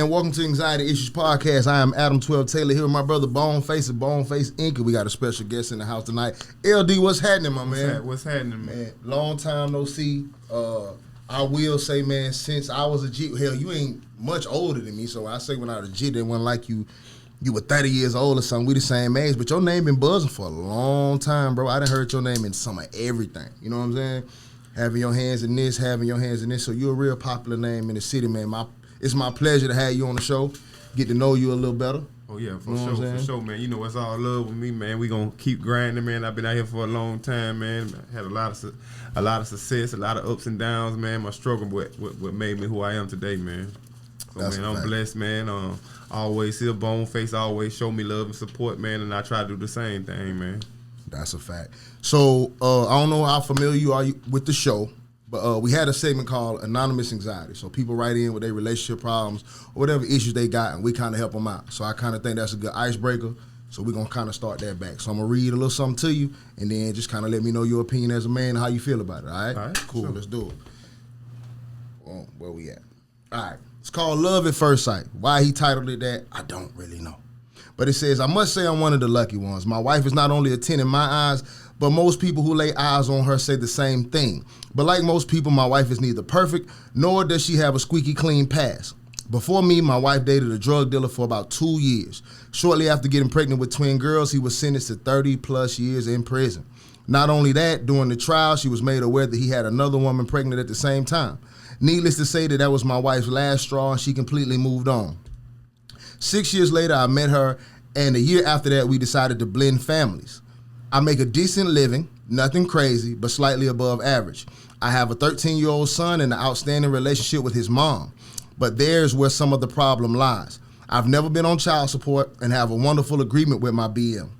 man? Welcome to Anxiety Issues Podcast. I am Adam 12 Taylor here with my brother Boneface of Boneface Inc. We got a special guest in the house tonight. LD, what's happening, my man? What's happening, man? Long time no see. I will say, man, since I was a G, hell, you ain't much older than me, so I say when I was a G, they wasn't like you were 30 years old or something. We the same age, but your name been buzzing for a long time, bro. I done heard your name in some of everything. You know what I'm saying? Having your hands in this, having your hands in this. So you're a real popular name in the city, man. It's my pleasure to have you on the show, get to know you a little better. Oh, yeah, for sure, man. You know, it's all love with me, man. We going to keep grinding, man. I've been out here for a long time, man. I had a lot of success, a lot of ups and downs, man. My struggle what made me who I am today, man. So, man, I'm blessed, man. Always see a Boneface, always show me love and support, man, and I try to do the same thing, man. That's a fact. So, I don't know how familiar you are with the show, but we had a segment called Anonymous Anxiety. So people write in with their relationship problems or whatever issues they got, and we kind of help them out. So I kind of think that's a good icebreaker. So we're going to kind of start that back. So I'm going to read a little something to you, and then just kind of let me know your opinion as a man and how you feel about it, all right? All right. Cool, sure. Let's do it. Well, where we at? All right. It's called Love at First Sight. Why he titled it that, I don't really know. But it says, I must say I'm one of the lucky ones. My wife is not only a 10 in my eyes, but most people who lay eyes on her say the same thing. But like most people, my wife is neither perfect, nor does she have a squeaky clean past. Before me, my wife dated a drug dealer for about 2 years. Shortly after getting pregnant with twin girls, he was sentenced to 30 plus years in prison. Not only that, during the trial, she was made aware that he had another woman pregnant at the same time. Needless to say that was my wife's last straw, and she completely moved on. 6 years later, I met her, and a year after that, we decided to blend families. I make a decent living, nothing crazy, but slightly above average. I have a 13-year-old son and an outstanding relationship with his mom, but there's where some of the problem lies. I've never been on child support and have a wonderful agreement with my BM.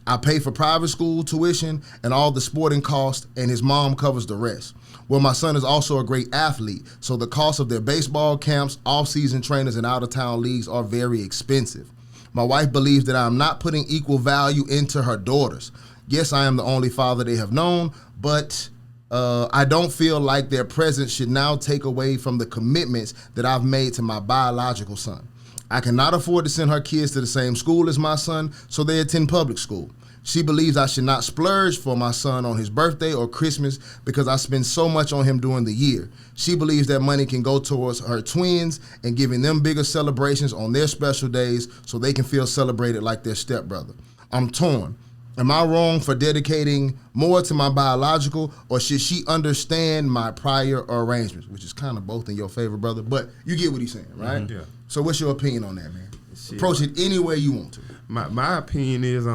I pay for private school tuition and all the sporting costs, and his mom covers the rest. Well, my son is also a great athlete, so the cost of their baseball camps, off-season trainers, and out-of-town leagues are very expensive. My wife believes that I am not putting equal value into her daughters. Yes, I am the only father they have known, but I don't feel like their presence should now take away from the commitments that I've made to my biological son. I cannot afford to send her kids to the same school as my son, so they attend public school. She believes I should not splurge for my son on his birthday or Christmas because I spend so much on him during the year. She believes that money can go towards her twins and giving them bigger celebrations on their special days so they can feel celebrated like their stepbrother. I'm torn. Am I wrong for dedicating more to my biological, or should she understand my prior arrangements? Which is kind of both in your favor, brother, but you get what he's saying, right? Mm-hmm, yeah. So what's your opinion on that, man? Approach it any way you want to. My opinion is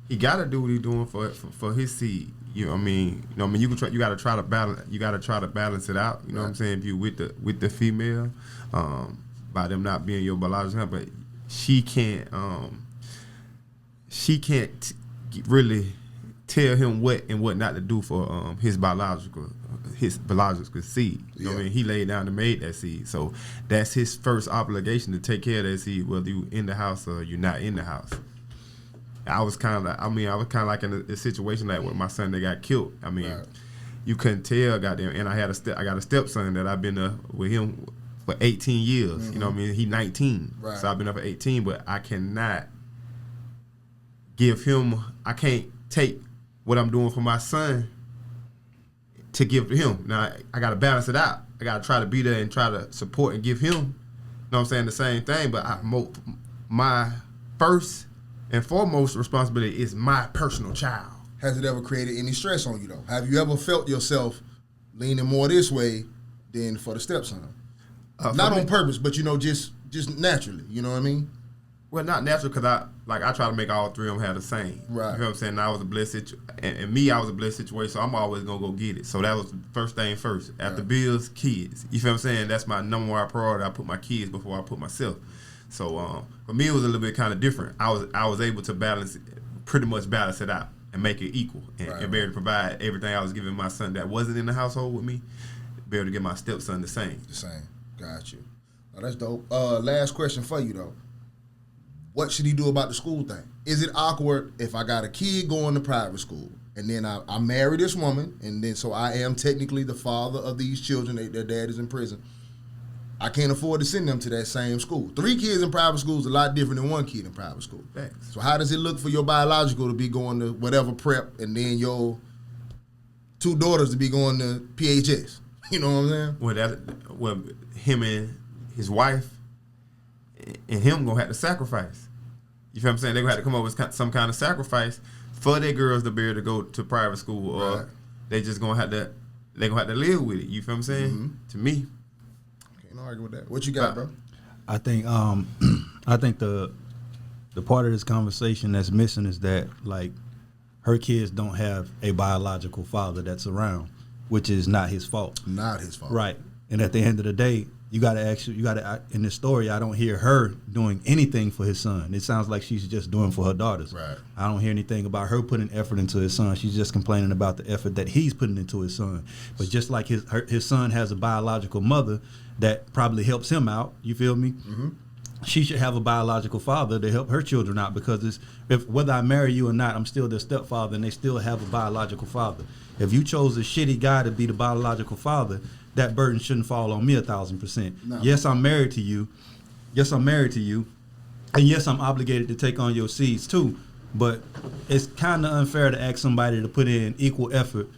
he got to do what he's doing for his seed. You know what I mean? You got to try to balance. You got to try to balance it out. You know what I'm saying? If you with the female, by them not being your biological, but she can't really tell him what and what not to do for his biological seed. You know what I mean? He laid down and made that seed. So that's his first obligation to take care of that seed, whether you in the house or you're not in the house. I was kind of like in a situation like with my son that got killed. I mean, right. You couldn't tell, goddamn. And I got a stepson that I've been with him for 18 years. Mm-hmm. You know what I mean? He 19, right. So I've been up for 18, but I cannot give him. I can't take what I'm doing for my son to give to him. Now I got to balance it out. I got to try to be there and try to support and give him. You know what I'm saying? The same thing, but my first and foremost responsibility is my personal child. Has it ever created any stress on you, though? Have you ever felt yourself leaning more this way than for the stepson? Not on purpose, but, just naturally. You know what I mean? Well, not natural, because I try to make all three of them have the same. Right. You know what I'm saying? I was a blessed situation. I was a blessed situation, so I'm always going to go get it. So that was the first thing first. After bills, kids. You feel what I'm saying? That's my number one priority. I put my kids before I put myself. So for me, it was a little bit kind of different. I was able to pretty much balance it out and make it equal and be able to provide everything I was giving my son that wasn't in the household with me, be able to give my stepson the same. The same. Got you. Oh, that's dope. Last question for you, though. What should he do about the school thing? Is it awkward if I got a kid going to private school and then I marry this woman, and then so I am technically the father of these children, their dad is in prison. I can't afford to send them to that same school. 3 kids in private school is a lot different than 1 kid in private school. Thanks. So how does it look for your biological to be going to whatever prep and then your 2 daughters to be going to PHS? You know what I'm saying? Well, him and his wife and him gonna have to sacrifice. You feel what I'm saying? They're gonna have to come up with some kind of sacrifice for their girls to be able to go to private school, or they just gonna have to live with it. You feel what I'm saying? Mm-hmm. To me, can't argue with that. What you got, bro? I think I think the part of this conversation that's missing is that, like, her kids don't have a biological father that's around, which is not his fault. Not his fault. Right. And at the end of the day, you got to in this story, I don't hear her doing anything for his son. It sounds like she's just doing for her daughters. Right. I don't hear anything about her putting effort into his son. She's just complaining about the effort that he's putting into his son. But just like his son has a biological mother that probably helps him out, you feel me? Mm-hmm. She should have a biological father to help her children out, because if whether I marry you or not, I'm still their stepfather, and they still have a biological father. If you chose a shitty guy to be the biological father, that burden shouldn't fall on me 1,000%. No. Yes, I'm married to you. Yes, I'm married to you. And yes, I'm obligated to take on your seeds too. But it's kind of unfair to ask somebody to put in equal effort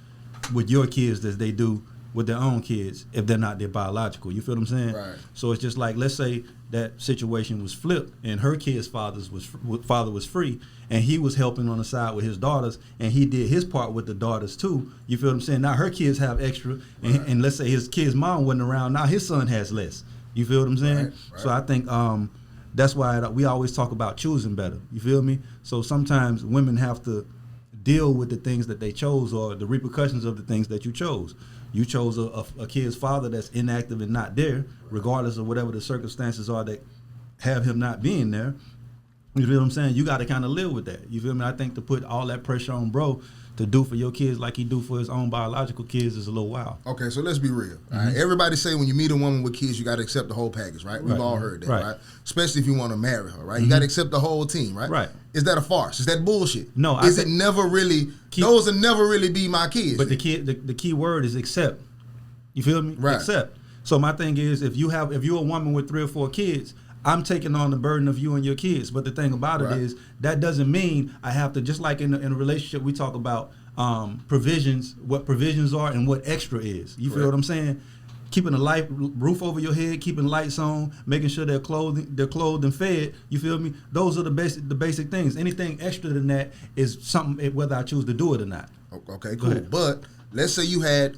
with your kids as they do with their own kids if they're not their biological. You feel what I'm saying? Right. So it's just like, let's say that situation was flipped and her kid's father was free, and he was helping on the side with his daughters, and he did his part with the daughters too. You feel what I'm saying? Now her kids have extra, and let's say his kid's mom wasn't around. Now his son has less. You feel what I'm saying? Right. So I think that's why we always talk about choosing better. You feel me? So sometimes women have to deal with the things that they chose, or the repercussions of the things that you chose. You chose a kid's father that's inactive and not there, regardless of whatever the circumstances are that have him not being there. You feel what I'm saying? You got to kind of live with that. You feel me? I think to put all that pressure on bro to do for your kids like he do for his own biological kids is a little wild. Okay, so let's be real. Mm-hmm. All right? Everybody say when you meet a woman with kids, you got to accept the whole package, right? We've all heard that, right? Especially if you want to marry her, right? Mm-hmm. You got to accept the whole team, right? Right. Is that a farce? Is that bullshit? No. It never really? Those will never really be my kids. But the key word is accept. You feel me? Right. Accept. So my thing is, if you're a woman with 3 or 4 kids, I'm taking on the burden of you and your kids. But the thing about it is, that doesn't mean I have to, just like in a relationship, we talk about provisions, what provisions are and what extra is. You feel what I'm saying? Keeping a roof over your head, keeping lights on, making sure they're clothed and fed. You feel me? Those are the basic things. Anything extra than that is something, whether I choose to do it or not. Okay, cool. But let's say you had,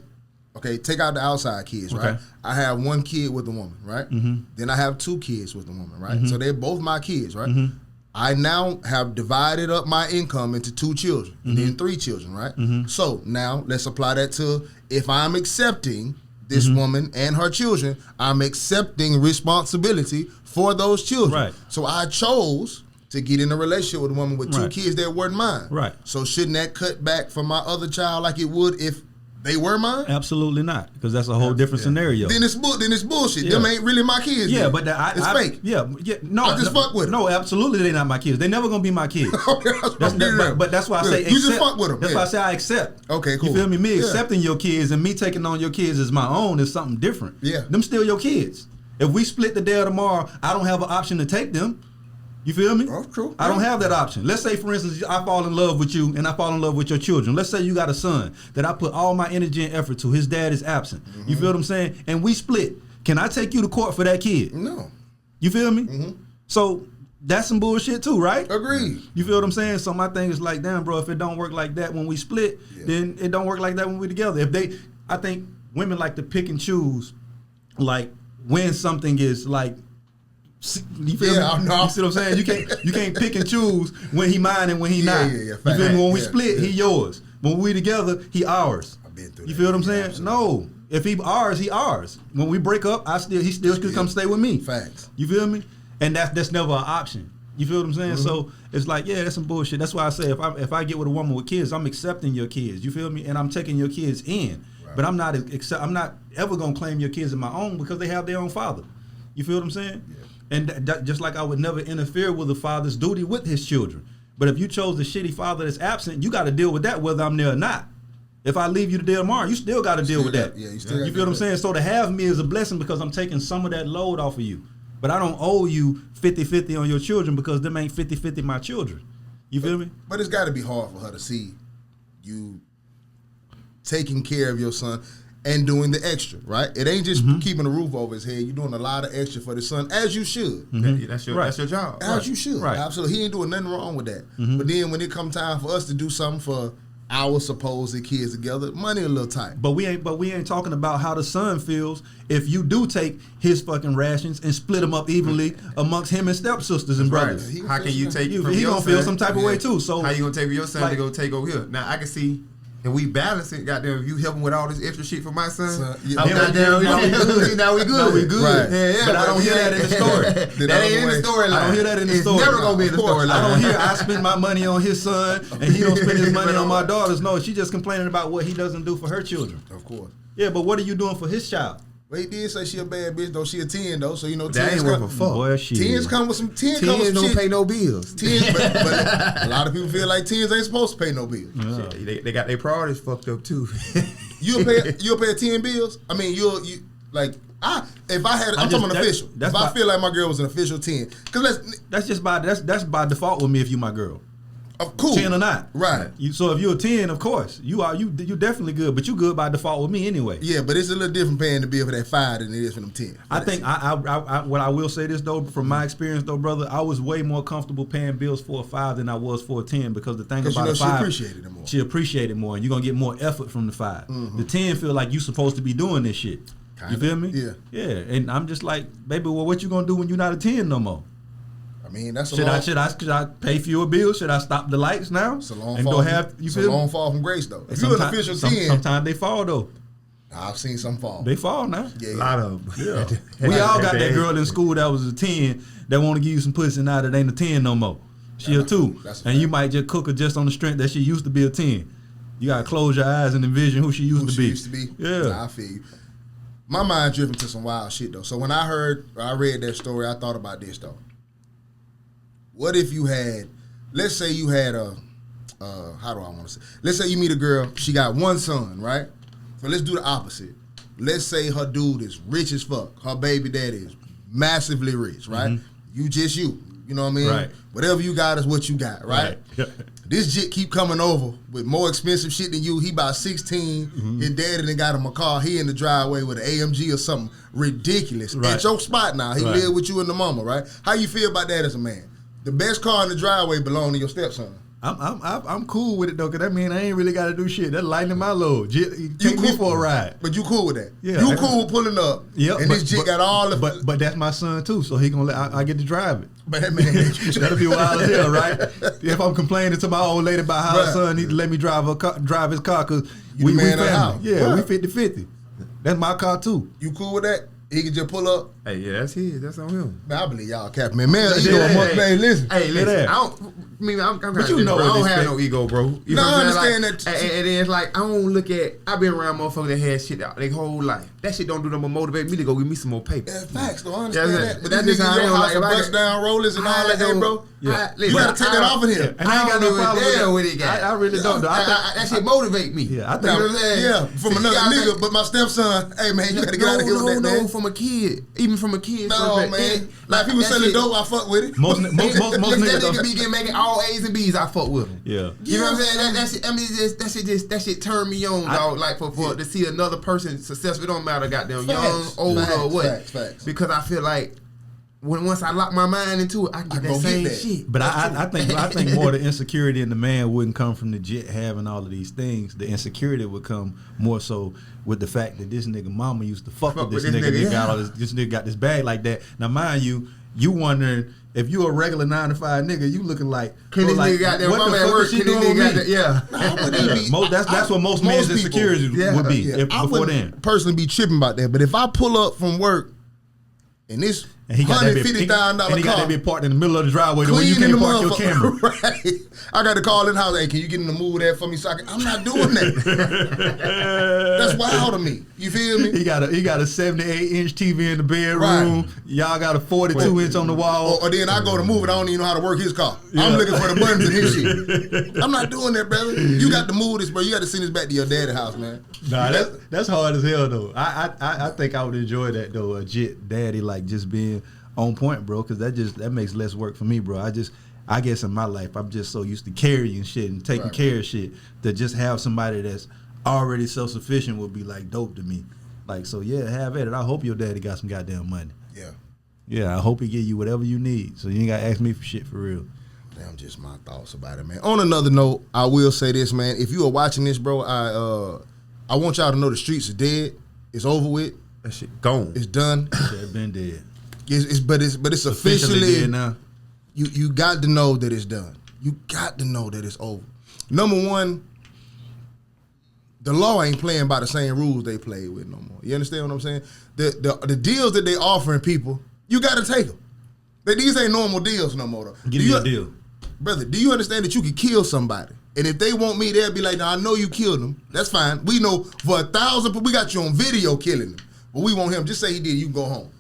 take out the outside kids, right? I have 1 kid with a woman, right? Mm-hmm. Then I have 2 kids with a woman, right? Mm-hmm. So they're both my kids, right? Mm-hmm. I now have divided up my income into 2 children, and then 3 children, right? Mm-hmm. So now let's apply that to, if I'm accepting this woman and her children, I'm accepting responsibility for those children. Right. So I chose to get in a relationship with a woman with 2 kids that weren't mine. Right. So shouldn't that cut back from my other child like it would if they were mine? Absolutely not, because that's a whole different scenario. Then it's bullshit. Yeah. Them ain't really my kids. Yeah, then. but it's fake. Yeah, no. I just fuck with them. No, absolutely, they're not my kids. They're never gonna be my kids. But that's why I say you just fuck with them. That's why I say I accept. Okay, cool. You feel me? Me accepting your kids and me taking on your kids as my own is something different. Yeah, them still your kids. If we split the day or tomorrow, I don't have an option to take them. You feel me? Oh, true. I don't have that option. Let's say, for instance, I fall in love with you and I fall in love with your children. Let's say you got a son that I put all my energy and effort to. His dad is absent. Mm-hmm. You feel what I'm saying? And we split. Can I take you to court for that kid? No. You feel me? Mm-hmm. So that's some bullshit too, right? Agreed. You feel what I'm saying? So my thing is like, damn, bro, if it don't work like that when we split, then it don't work like that when we together. I think women like to pick and choose, like when something is like, you feel me? No. You see what I'm saying? You can't pick and choose when he mine and when he not. You feel me? When we split, he yours. When we together, he ours. I've been through you feel what I'm saying? Absolutely. No. If he ours, he ours. When we break up, he still could come stay with me. Facts. You feel me? And that's never an option. You feel what I'm saying? Mm-hmm. So it's like, that's some bullshit. That's why I say if I get with a woman with kids, I'm accepting your kids. You feel me? And I'm taking your kids in. Right. But I'm not ever gonna claim your kids as my own because they have their own father. You feel what I'm saying? Yeah. And just like I would never interfere with a father's duty with his children. But if you chose a shitty father that's absent, you got to deal with that whether I'm there or not. If I leave you today or tomorrow, you still got to deal with that. Yeah, you still. You feel what I'm saying? So to have me is a blessing because I'm taking some of that load off of you. But I don't owe you 50-50 on your children because them ain't 50-50 my children. You feel me? But it's got to be hard for her to see you taking care of your son and doing the extra, right? It ain't just keeping a roof over his head. You're doing a lot of extra for the son, as you should. That's your job. As you should. Right. Absolutely. He ain't doing nothing wrong with that. But then when it come time for us to do something for our supposed kids together, money a little tight. But we ain't talking about how the son feels if you do take his fucking rations and split them up evenly amongst him and stepsisters and brothers. How can you take from He your gonna son? feel some type of way too. So how you gonna take from your son like, to go take over here? Now I can see. And we balance it, goddamn. If you helping with all this extra shit for my son, yeah. now we good. Now we good. Right. Yeah, but I don't hear that in the story. That ain't in the storyline. I don't hear that in the story. It's never gonna be in the storyline. I don't hear I spend my money on his son and he don't spend his money on my daughters. No, she just complaining about what he doesn't do for her children. Of course. Yeah, but what are you doing for his child? Well, he did say she a bad bitch, though. She a 10, though. So, you know, that 10s ain't worth a come, fuck. Boy, shit. 10s come with some 10 come with some don't shit. pay no bills. 10s, but a lot of people feel like 10s ain't supposed to pay no bills. Yeah, they got their priorities fucked up too. You'll pay 10 bills? I mean, I'm talking official. If I feel like my girl was an official 10. Because that's by default with me if you my girl. Cool. 10 or not. Right. So if you're a 10, of course, you definitely good, but you good by default with me anyway. Yeah, but it's a little different paying the bill for that 5 than it is for them 10. I think what I will say this though, from my experience though, brother, I was way more comfortable paying bills for a 5 than I was for a 10 because the thing about a 5, she appreciated it more. She appreciated it more, and you're gonna get more effort from the 5. The 10 feel like you supposed to be doing this shit. You feel me? Yeah. Yeah, and I'm just like, baby, well, what you gonna do when you're not a 10 no more? I mean, that's a should I pay fewer bills? Should I stop the lights now? It's a long and fall. go have you it's feel a long fall from grace though. If you're an official 10, sometimes they fall though. I've seen some fall. They fall now. Yeah. A lot of them. Yeah. We all got that girl in school that was a 10 that want to give you some pussy now that ain't a 10 no more. She a 2. And you might just cook her just on the strength that she used to be a 10. You gotta close your eyes and envision who she used to be. Yeah. Nah, I feel you. My mind driven to some wild shit though. So when I read that story, I thought about this though. What if you had, let's say you had how do I want to say? Let's say you meet a girl, she got one son, right? So let's do the opposite. Let's say her dude is rich as fuck. Her baby daddy is massively rich, right? You just you. You know what I mean? Right. Whatever you got is what you got, right? This jit keep coming over with more expensive shit than you. He about 16. His daddy done got him a car. He in the driveway with an AMG or something ridiculous. At your spot now. He live with you and the mama, right? How you feel about that as a man? The best car in the driveway belong to your stepson. I'm cool with it though, cause that mean I ain't really gotta do shit. That's lightening my load. Take me for a ride. But you cool with that? Yeah. You cool with pulling up? Yep. And this jit got all the. But that's my son too, so he gonna I get to drive it. But that man, that'll be wild as hell, right? If I'm complaining to my old lady about how her son need to let me drive his car, cause we family. Yeah, we 50-50. That's my car too. You cool with that? He can just pull up. Hey, yeah, that's his. That's on him. Man, I believe y'all cap, man. Listen. Hey, listen. I'm but you know I don't have no ego, bro. You know I what I'm understand like, that. And it's like, I don't look at, I've been around motherfuckers that had shit out their whole life. That shit don't do nothing but motivate me to go give me some more paper. Yeah, facts, though. I understand that. But that's these just niggas how in your house like, bust down rollers and all that, bro. Yeah. You gotta take that off of him. And I ain't got no problem with it. I really don't. That shit motivate me. Yeah, I think. You know what I'm saying? Yeah, from another nigga, but my stepson, hey man, you gotta get out of here with that, man. No, from a kid. Even from a kid. No, man. Like people selling dope, I fuck with it. Most niggas that nigga be making all A's and B's, I fuck with him. Yeah. You know what I'm saying? That shit turned me on, dog. Like for to see another person successful. It don't matter, goddamn, young, old, or what. Facts. Because I feel like once I lock my mind into it, I get that same shit. But I think more the insecurity in the man wouldn't come from the jit having all of these things. The insecurity would come more so with the fact that this nigga mama used to fuck with this nigga. Got all this nigga got this bag like that. Now mind you wondering if you a regular 9-to-5 nigga, you looking like can this nigga got their mama at work? Can this nigga got that? That's what most men's insecurities would be before then. Personally be tripping about that, but if I pull up from work and this And he got that $150,000 and he got that bit parked in the middle of the driveway where you can't park your camera. Right. I got to call in the house. Hey, can you get in the mood there for me? I'm not doing that. That's wild to me. You feel me? He got a 78-inch TV in the bedroom. Right. Y'all got a 42-inch on the wall. Or then I go to move it. I don't even know how to work his car. Yeah. I'm looking for the buttons in his shit. I'm not doing that, brother. You got to move this, bro. You got to send this back to your daddy's house, man. Nah, that's hard as hell though. I think I would enjoy that though. A jit daddy like just being on point, bro, because that makes less work for me, bro. I guess in my life I'm just so used to carrying shit and taking care of shit that just have somebody that's already self-sufficient would be like dope to me. Like, so yeah, have at it. I hope your daddy got some goddamn money. Yeah, I hope he give you whatever you need, so you ain't gotta ask me for shit for real. Damn, just my thoughts about it, man. On another note, I will say this, man. If you are watching this, bro, I want y'all to know the streets are dead. It's over with. That shit gone. It's done. It's been dead. But it's officially dead now. You got to know that it's done. You got to know that it's over. Number one, the law ain't playing by the same rules they played with no more. You understand what I'm saying? The deals that they offering people, you got to take them. These ain't normal deals no more. Though. Give me a deal. Brother, do you understand that you could kill somebody? And if they want me, they'll be like, "No, I know you killed him. That's fine. We know for 1,000, we got you on video killing him. But we want him. Just say he did. You can go home."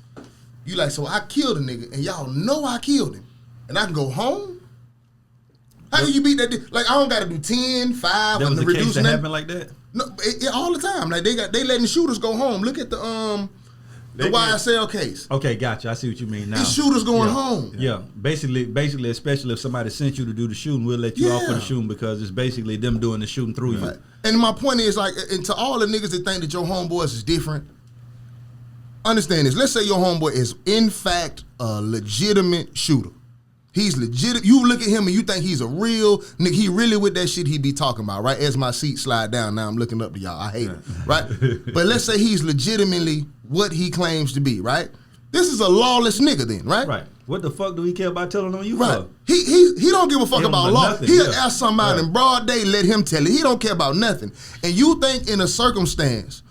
You like, so I killed a nigga, and y'all know I killed him, and I can go home? How do you beat that? Like, I don't got to do 10, 5. That was the case that happened like that? No, all the time. Like they letting shooters go home. Look at the YSL case. Okay, gotcha. I see what you mean now. These shooters going home. Yeah, basically, especially if somebody sent you to do the shooting, we'll let you off for the shooting because it's basically them doing the shooting through you. And my point is, like, and to all the niggas that think that your homeboys is different, understand this. Let's say your homeboy is, in fact, a legitimate shooter. He's legit. You look at him and you think he's a real nigga. He really with that shit he be talking about, right? As my seat slide down, now I'm looking up to y'all. I hate it, right? But let's say he's legitimately what he claims to be, right? This is a lawless nigga then, right? Right. What the fuck do he care about telling on you right. for? He don't give a fuck about law. Nothing. He'll ask somebody in broad day, let him tell it. He don't care about nothing. And you think in a circumstance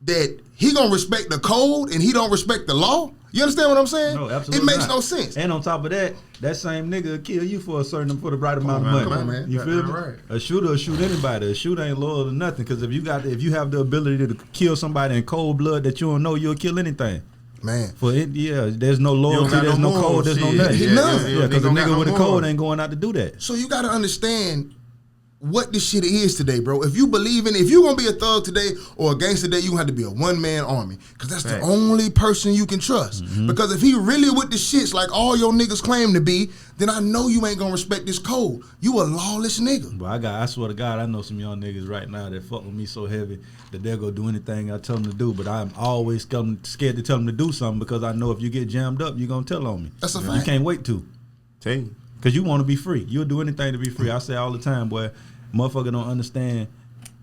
that he gonna respect the code and he don't respect the law? You understand what I'm saying? No, absolutely. It makes no sense. And on top of that, that same nigga will kill you for the right amount of money. Come on, man. You feel me? Right. A shooter will shoot anybody. A shooter ain't loyal to nothing. Because if you have the ability to kill somebody in cold blood that you don't know, you'll kill anything. Man. There's no loyalty, there's no code, there's no nothing. Yeah, because a nigga with a code ain't going out to do that. So you gotta understand what this shit is today, bro. If you believe in, if you gonna be a thug today or a gangster today, you gonna have to be a one-man army. Cause that's the only person you can trust. Mm-hmm. Because if he really with the shits like all your niggas claim to be, then I know you ain't gonna respect this code. You a lawless nigga. But I swear to God, I know some young niggas right now that fuck with me so heavy that they'll go do anything I tell them to do. But I'm always scared to tell them to do something because I know if you get jammed up, you're gonna tell on me. That's a fact. You can't wait to. Tell you. Cause you want to be free. You'll do anything to be free. I say all the time, boy, motherfucker don't understand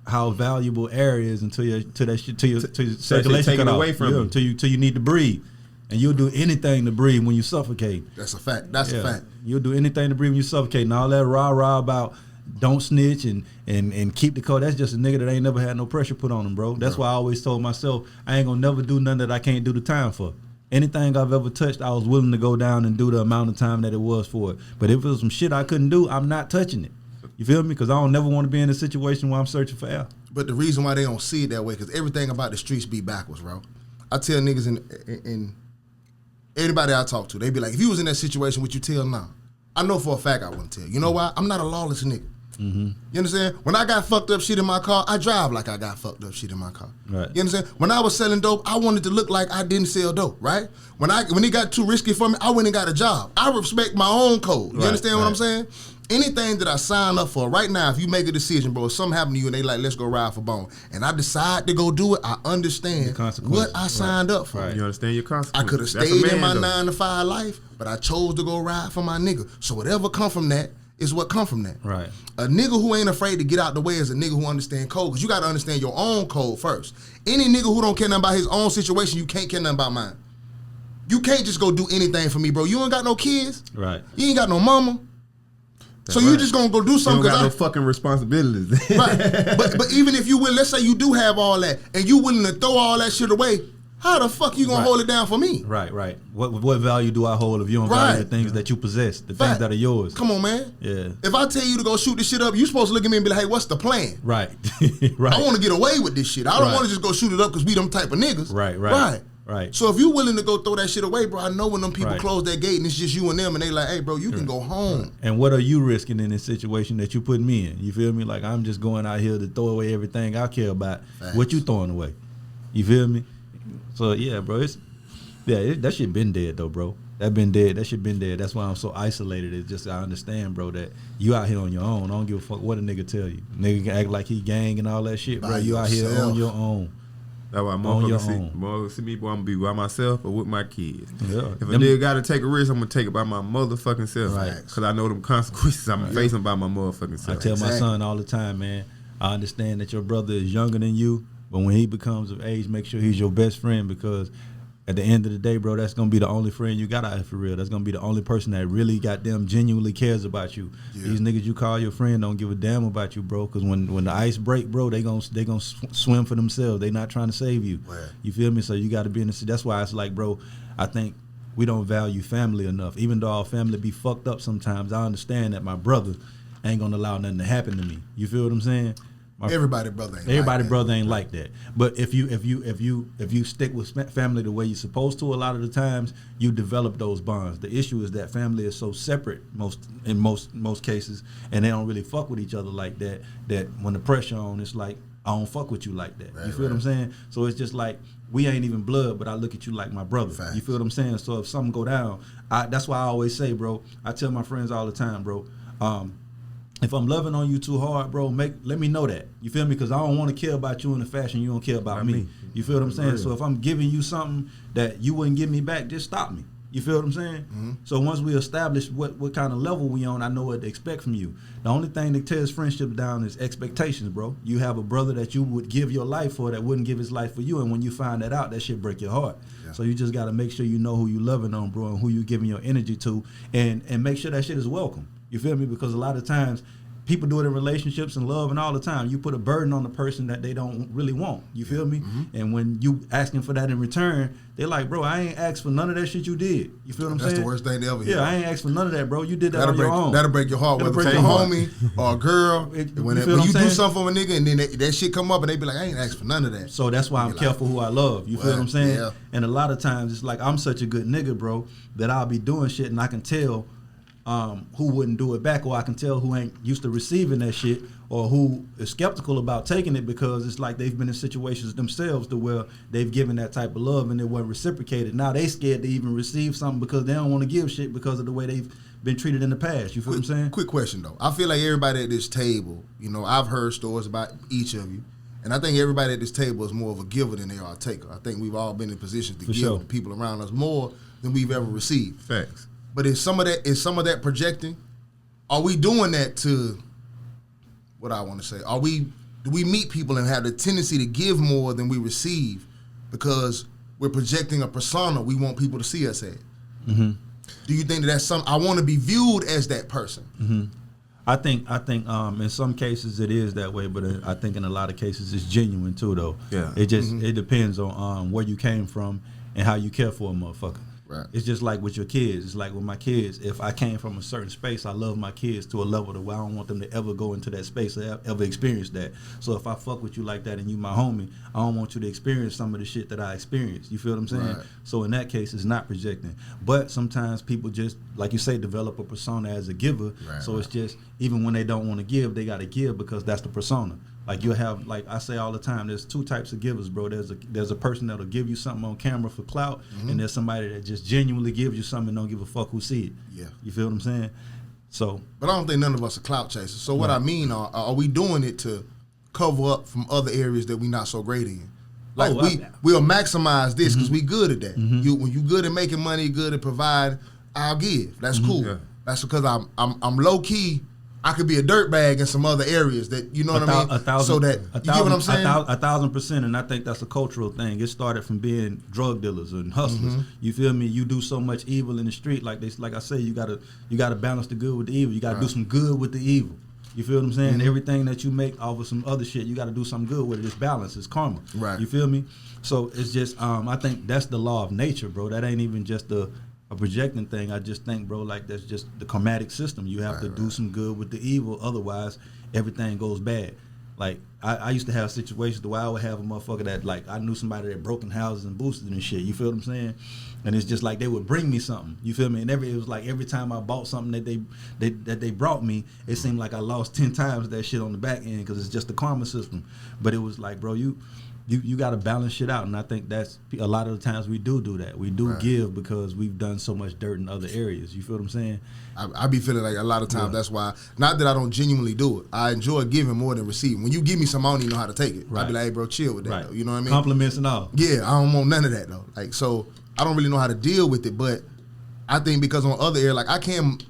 how valuable air is until your circulation cut away off. from Till you need to breathe. And you'll do anything to breathe when you suffocate. That's a fact. That's a fact. You'll do anything to breathe when you suffocate. And all that rah-rah about don't snitch and keep the code, that's just a nigga that ain't never had no pressure put on him, bro. That's why I always told myself I ain't gonna never do nothing that I can't do the time for. Anything I've ever touched, I was willing to go down and do the amount of time that it was for it. But if it was some shit I couldn't do, I'm not touching it. You feel me? Because I don't never want to be in a situation where I'm searching for air. But the reason why they don't see it that way, because everything about the streets be backwards, bro. I tell niggas in anybody I talk to, they be like, if you was in that situation, would you tell now? I know for a fact I wouldn't tell. You know why? I'm not a lawless nigga. Mm-hmm. You understand? When I got fucked up shit in my car, I drive like I got fucked up shit in my car. Right. You understand? When I was selling dope, I wanted to look like I didn't sell dope, right? When it got too risky for me, I went and got a job. I respect my own code. You understand what I'm saying? Anything that I sign up for right now, if you make a decision, bro, if something happened to you and they like, let's go ride for bone, and I decide to go do it, I understand what I signed up for. You understand your consequences. I could have stayed in my 9-to-5 life, but I chose to go ride for my nigga. So whatever come from that is what come from that. Right. A nigga who ain't afraid to get out the way is a nigga who understand code, because you got to understand your own code first. Any nigga who don't care nothing about his own situation, you can't care nothing about mine. You can't just go do anything for me, bro. You ain't got no kids. Right. You ain't got no mama. So you just gonna go do something? You don't got no fucking responsibilities. Right. But even if you will, let's say you do have all that, and you willing to throw all that shit away, how the fuck you gonna hold it down for me? Right. What value do I hold if you don't value the things that you possess, the things that are yours? Come on, man. Yeah. If I tell you to go shoot this shit up, you supposed to look at me and be like, hey, what's the plan? Right. I want to get away with this shit. I don't want to just go shoot it up because we them type of niggas. Right. So if you willing to go throw that shit away, bro, I know when them people close that gate and it's just you and them and they like, hey, bro, you can go home. And what are you risking in this situation that you putting me in? You feel me? Like, I'm just going out here to throw away everything I care about. Facts. What you throwing away? You feel me? So, yeah, bro, that shit been dead, though, bro. That been dead. That shit been dead. That's why I'm so isolated. It's just, I understand, bro, that you out here on your own. I don't give a fuck what a nigga tell you. Nigga can act like he gang and all that shit, bro. You out here on your own. That's why motherfuckers see me, boy, I'm gonna be by myself or with my kids. Yeah. If a nigga gotta take a risk, I'm gonna take it by my motherfucking self. Right. Cause I know them consequences I'm facing by my motherfucking self. I tell my son all the time, man, I understand that your brother is younger than you, but when he becomes of age, make sure he's your best friend, because at the end of the day, bro, that's gonna be the only friend you got out here for real. That's gonna be the only person that really goddamn genuinely cares about you. Yeah. These niggas you call your friend don't give a damn about you, bro. Cause when the ice break, bro, they gonna swim for themselves. They not trying to save you. Right. You feel me? So you got to be in the. That's why it's like, bro, I think we don't value family enough. Even though our family be fucked up sometimes, I understand that my brother ain't gonna allow nothing to happen to me. You feel what I'm saying? Everybody brother ain't like that. But if you stick with family the way you're supposed to, a lot of the times you develop those bonds. The issue is that family is so separate in most cases, and they don't really fuck with each other like that. That when the pressure on, it's like, I don't fuck with you like that. You feel what I'm saying? So it's just like, we ain't even blood, but I look at you like my brother. Facts. You feel what I'm saying? So if something go down, that's why I always say, bro, I tell my friends all the time, bro, if I'm loving on you too hard, bro, let me know that. You feel me? Because I don't want to care about you in the fashion you don't care about me. You feel what I'm saying? So if I'm giving you something that you wouldn't give me back, just stop me. You feel what I'm saying? Mm-hmm. So once we establish what kind of level we on, I know what to expect from you. The only thing that tears friendships down is expectations, bro. You have a brother that you would give your life for that wouldn't give his life for you, and when you find that out, that shit break your heart. Yeah. So you just got to make sure you know who you loving on, bro, and who you giving your energy to, and make sure that shit is welcome. You feel me? Because a lot of times, people do it in relationships and love and all the time. You put a burden on the person that they don't really want. You feel me? Mm-hmm. And when you asking for that in return, they're like, bro, I ain't asked for none of that shit you did. You feel what I'm saying? That's the worst thing they ever hear. Yeah, I ain't asked for none of that, bro. You did that on your own. That'll break your heart, whether it's a homie or a girl. When you do something for a nigga and then that shit come up and they be like, I ain't asked for none of that. So that's why I'm careful who I love. You feel what I'm saying? Yeah. And a lot of times it's like, I'm such a good nigga, bro, that I'll be doing shit and I can tell who wouldn't do it back, or I can tell who ain't used to receiving that shit, or who is skeptical about taking it because it's like they've been in situations themselves to where they've given that type of love and it wasn't reciprocated. Now they scared to even receive something because they don't want to give shit because of the way they've been treated in the past. You feel what I'm saying? Quick question though. I feel like everybody at this table, you know, I've heard stories about each of you, and I think everybody at this table is more of a giver than they are a taker. I think we've all been in positions to give the people around us more than we've ever received. Facts. But is some of that projecting? Are we doing that to what I want to say? Do we meet people and have the tendency to give more than we receive because we're projecting a persona we want people to see us as? Mm-hmm. Do you think that's something I want to be viewed as that person? Mm-hmm. I think in some cases it is that way, but I think in a lot of cases it's genuine too, though. Yeah. It just it depends on where you came from and how you care for a motherfucker. Right. It's just like with your kids. It's like with my kids. If I came from a certain space, I love my kids to a level to where I don't want them to ever go into that space or ever experience that. So if I fuck with you like that and you my homie, I don't want you to experience some of the shit that I experienced. You feel what I'm saying? Right. So in that case, it's not projecting. But sometimes people just, like you say, develop a persona as a giver. Right, so it's just, even when they don't want to give, they got to give because that's the persona. Like you'll have, like I say all the time, there's two types of givers, bro. There's a person that'll give you something on camera for clout, and there's somebody that just genuinely gives you something and don't give a fuck who see it. Yeah. You feel what I'm saying? So. But I don't think none of us are clout chasers. So what I mean, are we doing it to cover up from other areas that we not so great in? Like we'll maximize this because we good at that. Mm-hmm. When you good at making money, good at providing, I'll give. That's cool. Yeah. That's because I'm low key. I could be a dirtbag in some other areas that, you know what I mean? So that, you get what I'm saying? 1,000%, and I think that's a cultural thing. It started from being drug dealers and hustlers. Mm-hmm. You feel me? You do so much evil in the street, like I say, you gotta balance the good with the evil. You gotta do some good with the evil. You feel what I'm saying? Everything that you make off of some other shit, you got to do something good with it. It's balance. It's karma. Right. You feel me? So it's just, I think that's the law of nature, bro. That ain't even just a projecting thing. I just think, bro, like that's just the karmatic system. You have to do some good with the evil, otherwise everything goes bad. Like I used to have situations where I would have a motherfucker that, like, I knew somebody that broke in houses and boosted and shit. You feel what I'm saying? And it's just like they would bring me something. You feel me? And it was like every time I bought something that they brought me, it seemed like I lost 10 times that shit on the back end because it's just the karma system. But it was like, bro, you got to balance shit out, and I think that's a lot of the times we do that. We do give because we've done so much dirt in other areas. You feel what I'm saying? I be feeling like a lot of times that's why, not that I don't genuinely do it. I enjoy giving more than receiving. When you give me something, I don't even know how to take it. I be like, hey, bro, chill with that, though. You know what I mean? Compliments and all. Yeah, I don't want none of that, though. Like, so I don't really know how to deal with it, but I think because on other areas, like, I can't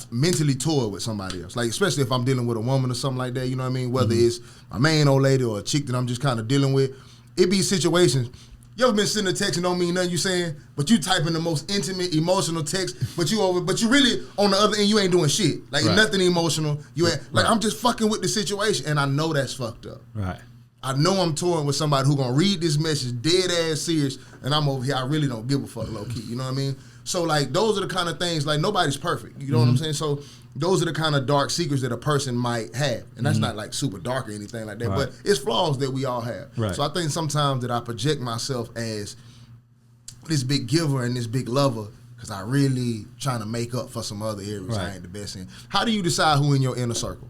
mentally tour with somebody else. Like, especially if I'm dealing with a woman or something like that, you know what I mean? Whether it's my main old lady or a chick that I'm just kind of dealing with. It be situations. You ever been sitting there texting, don't mean nothing you saying, but you typing the most intimate, emotional text, but you really on the other end, you ain't doing shit. Like, nothing emotional. You ain't like, I'm just fucking with the situation, and I know that's fucked up. Right. I know I'm touring with somebody who gonna read this message dead ass serious, and I'm over here, I really don't give a fuck, low key. You know what I mean? So, like, those are the kind of things, like, nobody's perfect. You know what I'm saying? So those are the kind of dark secrets that a person might have. And that's not like super dark or anything like that, but it's flaws that we all have. Right. So I think sometimes that I project myself as this big giver and this big lover because I really trying to make up for some other areas I ain't the best in. How do you decide who in your inner circle?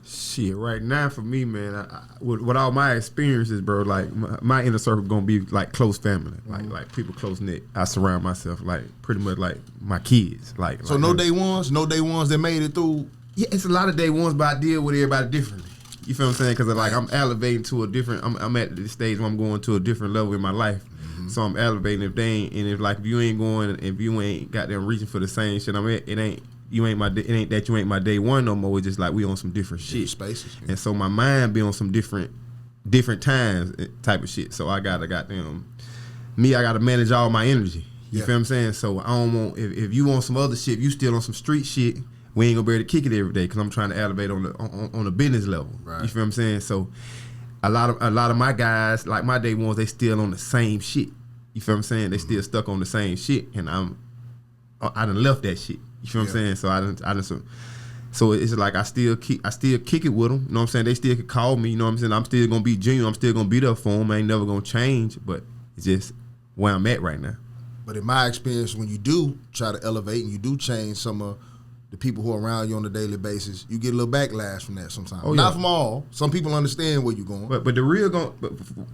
Shit, right now for me, man, with all my experiences, bro, like my inner circle gonna be like close family, like people close knit. I surround myself like pretty much like my kids, like. So no day ones that made it through. Yeah, it's a lot of day ones, but I deal with everybody differently. You feel what I'm saying? Because like I'm elevating to a different. I'm at the stage where I'm going to a different level in my life. So I'm elevating. If they ain't, and if you ain't got them reaching for the same shit I'm at, it ain't that you ain't my day one no more. It's just like we on some different shit. Spaces. And so my mind be on some different times type of shit. So I gotta manage all my energy. You feel what I'm saying? So I don't want, if you want some other shit, if you still on some street shit, we ain't gonna be able to kick it every day because I'm trying to elevate on the business level. Right. You feel what I'm saying? So a lot of my guys, like my day ones, they still on the same shit. You feel what I'm saying? They still stuck on the same shit, and I done left that shit. You feel what I'm saying? So I done so it's like I still kick it with them. You know what I'm saying? They still can call me. You know what I'm saying? I'm still gonna be genuine. I'm still gonna be there for them. I ain't never gonna change. But it's just where I'm at right now. But in my experience, when you do try to elevate and you do change some of the people who are around you on a daily basis, you get a little backlash from that sometimes. Not from all. Some people understand where you're going. But the real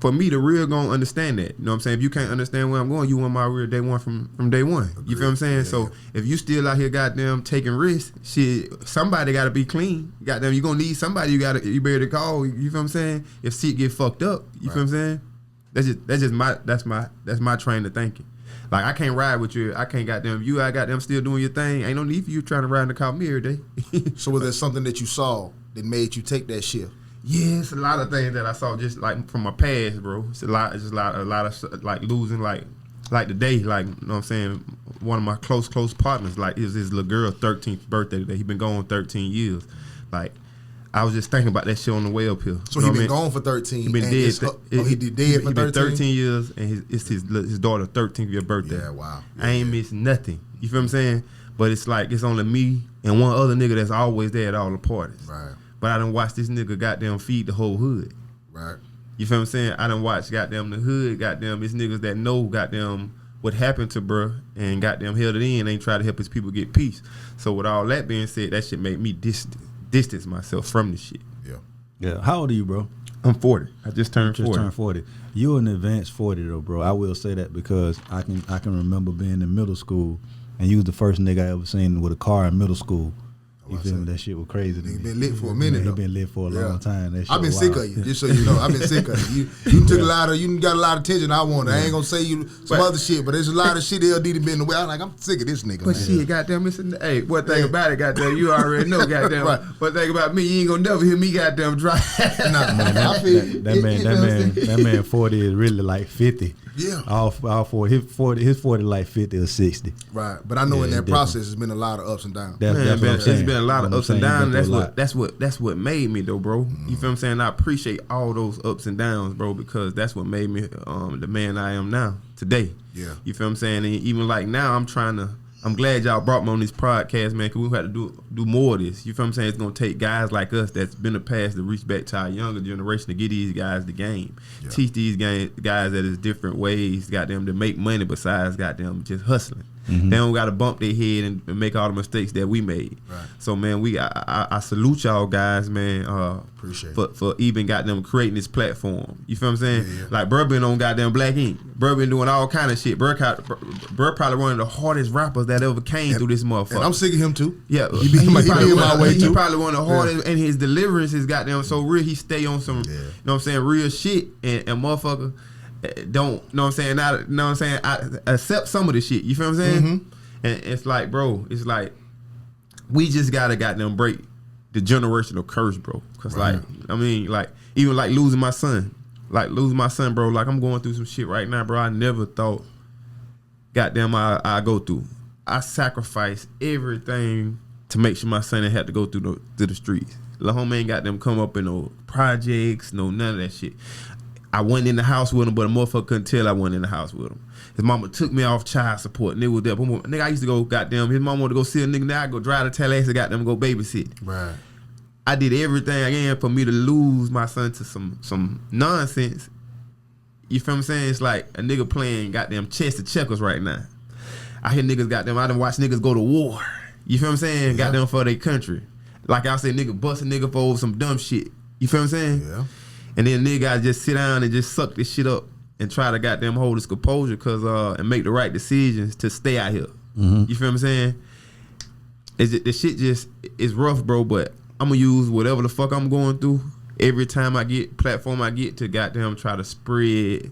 for me, the real gonna understand that. You know what I'm saying? If you can't understand where I'm going, you want my real day one from day one. Agreed. You feel what I'm saying? Yeah. So if you still out here goddamn taking risks, shit, somebody gotta be clean. Goddamn, you gonna need somebody you better to call. You feel what I'm saying? If shit get fucked up, you feel what I'm saying? That's my train of thinking. Like, I can't ride with you. I can't goddamn still doing your thing. Ain't no need for you trying to ride in the car with me every day. So was there something that you saw that made you take that shift? Yeah, it's a lot of things that I saw just like from my past, bro. It's a lot of like losing like today, like, you know what I'm saying? One of my close partners, like, is his little girl's 13th birthday today. He been gone 13 years. Like, I was just thinking about that shit on the way up here. So he been gone for 13. He been dead. He did dead for 13? He been 13 years, and it's his daughter's 13th year birthday. Yeah, wow. Yeah, I ain't missed nothing. You feel what I'm saying? But it's like, it's only me and one other nigga that's always there at all the parties. Right. But I done watched this nigga goddamn feed the whole hood. Right. You feel what I'm saying? I done watched goddamn the hood, goddamn, it's niggas that know goddamn what happened to bruh and goddamn held it in, ain't try to help his people get peace. So with all that being said, that shit made me distance myself from the shit. Yeah. How old are you, bro? I'm 40. I just turned 40. Turned 40. You're an advanced 40 though, bro. I will say that because I can remember being in middle school and you was the first nigga I ever seen with a car in middle school. You feel me? That shit was crazy to me. He been lit for a minute, though. He been lit for a long time. That shit I've been sick of you, just so you know. I've been sick of you. You took you got a lot of attention I wanted. I ain't gonna say you some other shit, but there's a lot of shit LD that been in the way. I'm like, I'm sick of this nigga, but man. Shit, goddamn, hey, one thing about it, goddamn, you already know, goddamn. Right. One thing about me, you ain't gonna never hear me goddamn dry. Nah, man, that man 40 is really like 50. Yeah. All 40. His 40 like 50 or 60. Right. But I know in that process, there's been a lot of ups and downs. That's what I'm saying. It's been a lot of ups and downs. That's what made me though, bro. You feel what I'm saying? I appreciate all those ups and downs, bro, because that's what made me the man I am now today. Yeah. You feel what I'm saying? And even like now, I'm glad y'all brought me on this podcast, man, because we had to do more of this. You feel what I'm saying? It's going to take guys like us that's been the past to reach back to our younger generation to get these guys the game. Yeah. Teach these guys that there's different ways, goddamn, to make money besides, goddamn, just hustling. Mm-hmm. They don't got to bump their head and make all the mistakes that we made. Right. So, man, I salute y'all guys, man, appreciate for even goddamn creating this platform. You feel what I'm saying? Yeah. Like, bro been on goddamn Black Ink. Bro been doing all kind of shit. Bro probably one of the hardest rappers that ever came through this motherfucker. And I'm sick of him, too. Yeah. He be my way, too. He probably one of the hardest, and his deliverance is goddamn so real. He stay on some, you know what I'm saying, real shit, and motherfucker don't, know what I'm saying, not, know what I'm saying, I accept some of the shit, you feel what I'm saying? Mm-hmm. And it's like, bro, it's like, we just gotta goddamn break the generational curse, bro. Cause like, I mean, like, even like losing my son, bro, like I'm going through some shit right now, bro. I never thought, goddamn, I go through. I sacrificed everything to make sure my son didn't have to go through the streets. La homie ain't got them come up in no projects, none of that shit. I went in the house with him, but a motherfucker couldn't tell I went in the house with him. His mama took me off child support, and it was there. Nigga, I used to go, goddamn, his mama wanted to go see a nigga, now I go drive to Tallahassee, goddamn, go babysit. Right. I did everything I can for me to lose my son to some nonsense. You feel what I'm saying? It's like a nigga playing goddamn chess or checkers right now. I hear niggas goddamn, I done watch niggas go to war. You feel what I'm saying? Yeah. Goddamn for their country. Like I say, nigga bust a nigga for some dumb shit. You feel what I'm saying? Yeah. And then nigga gotta just sit down and just suck this shit up and try to goddamn hold his composure and make the right decisions to stay out here. Mm-hmm. You feel what I'm saying? The shit just is rough, bro, but I'm gonna use whatever the fuck I'm going through every time I get platform I get to goddamn try to spread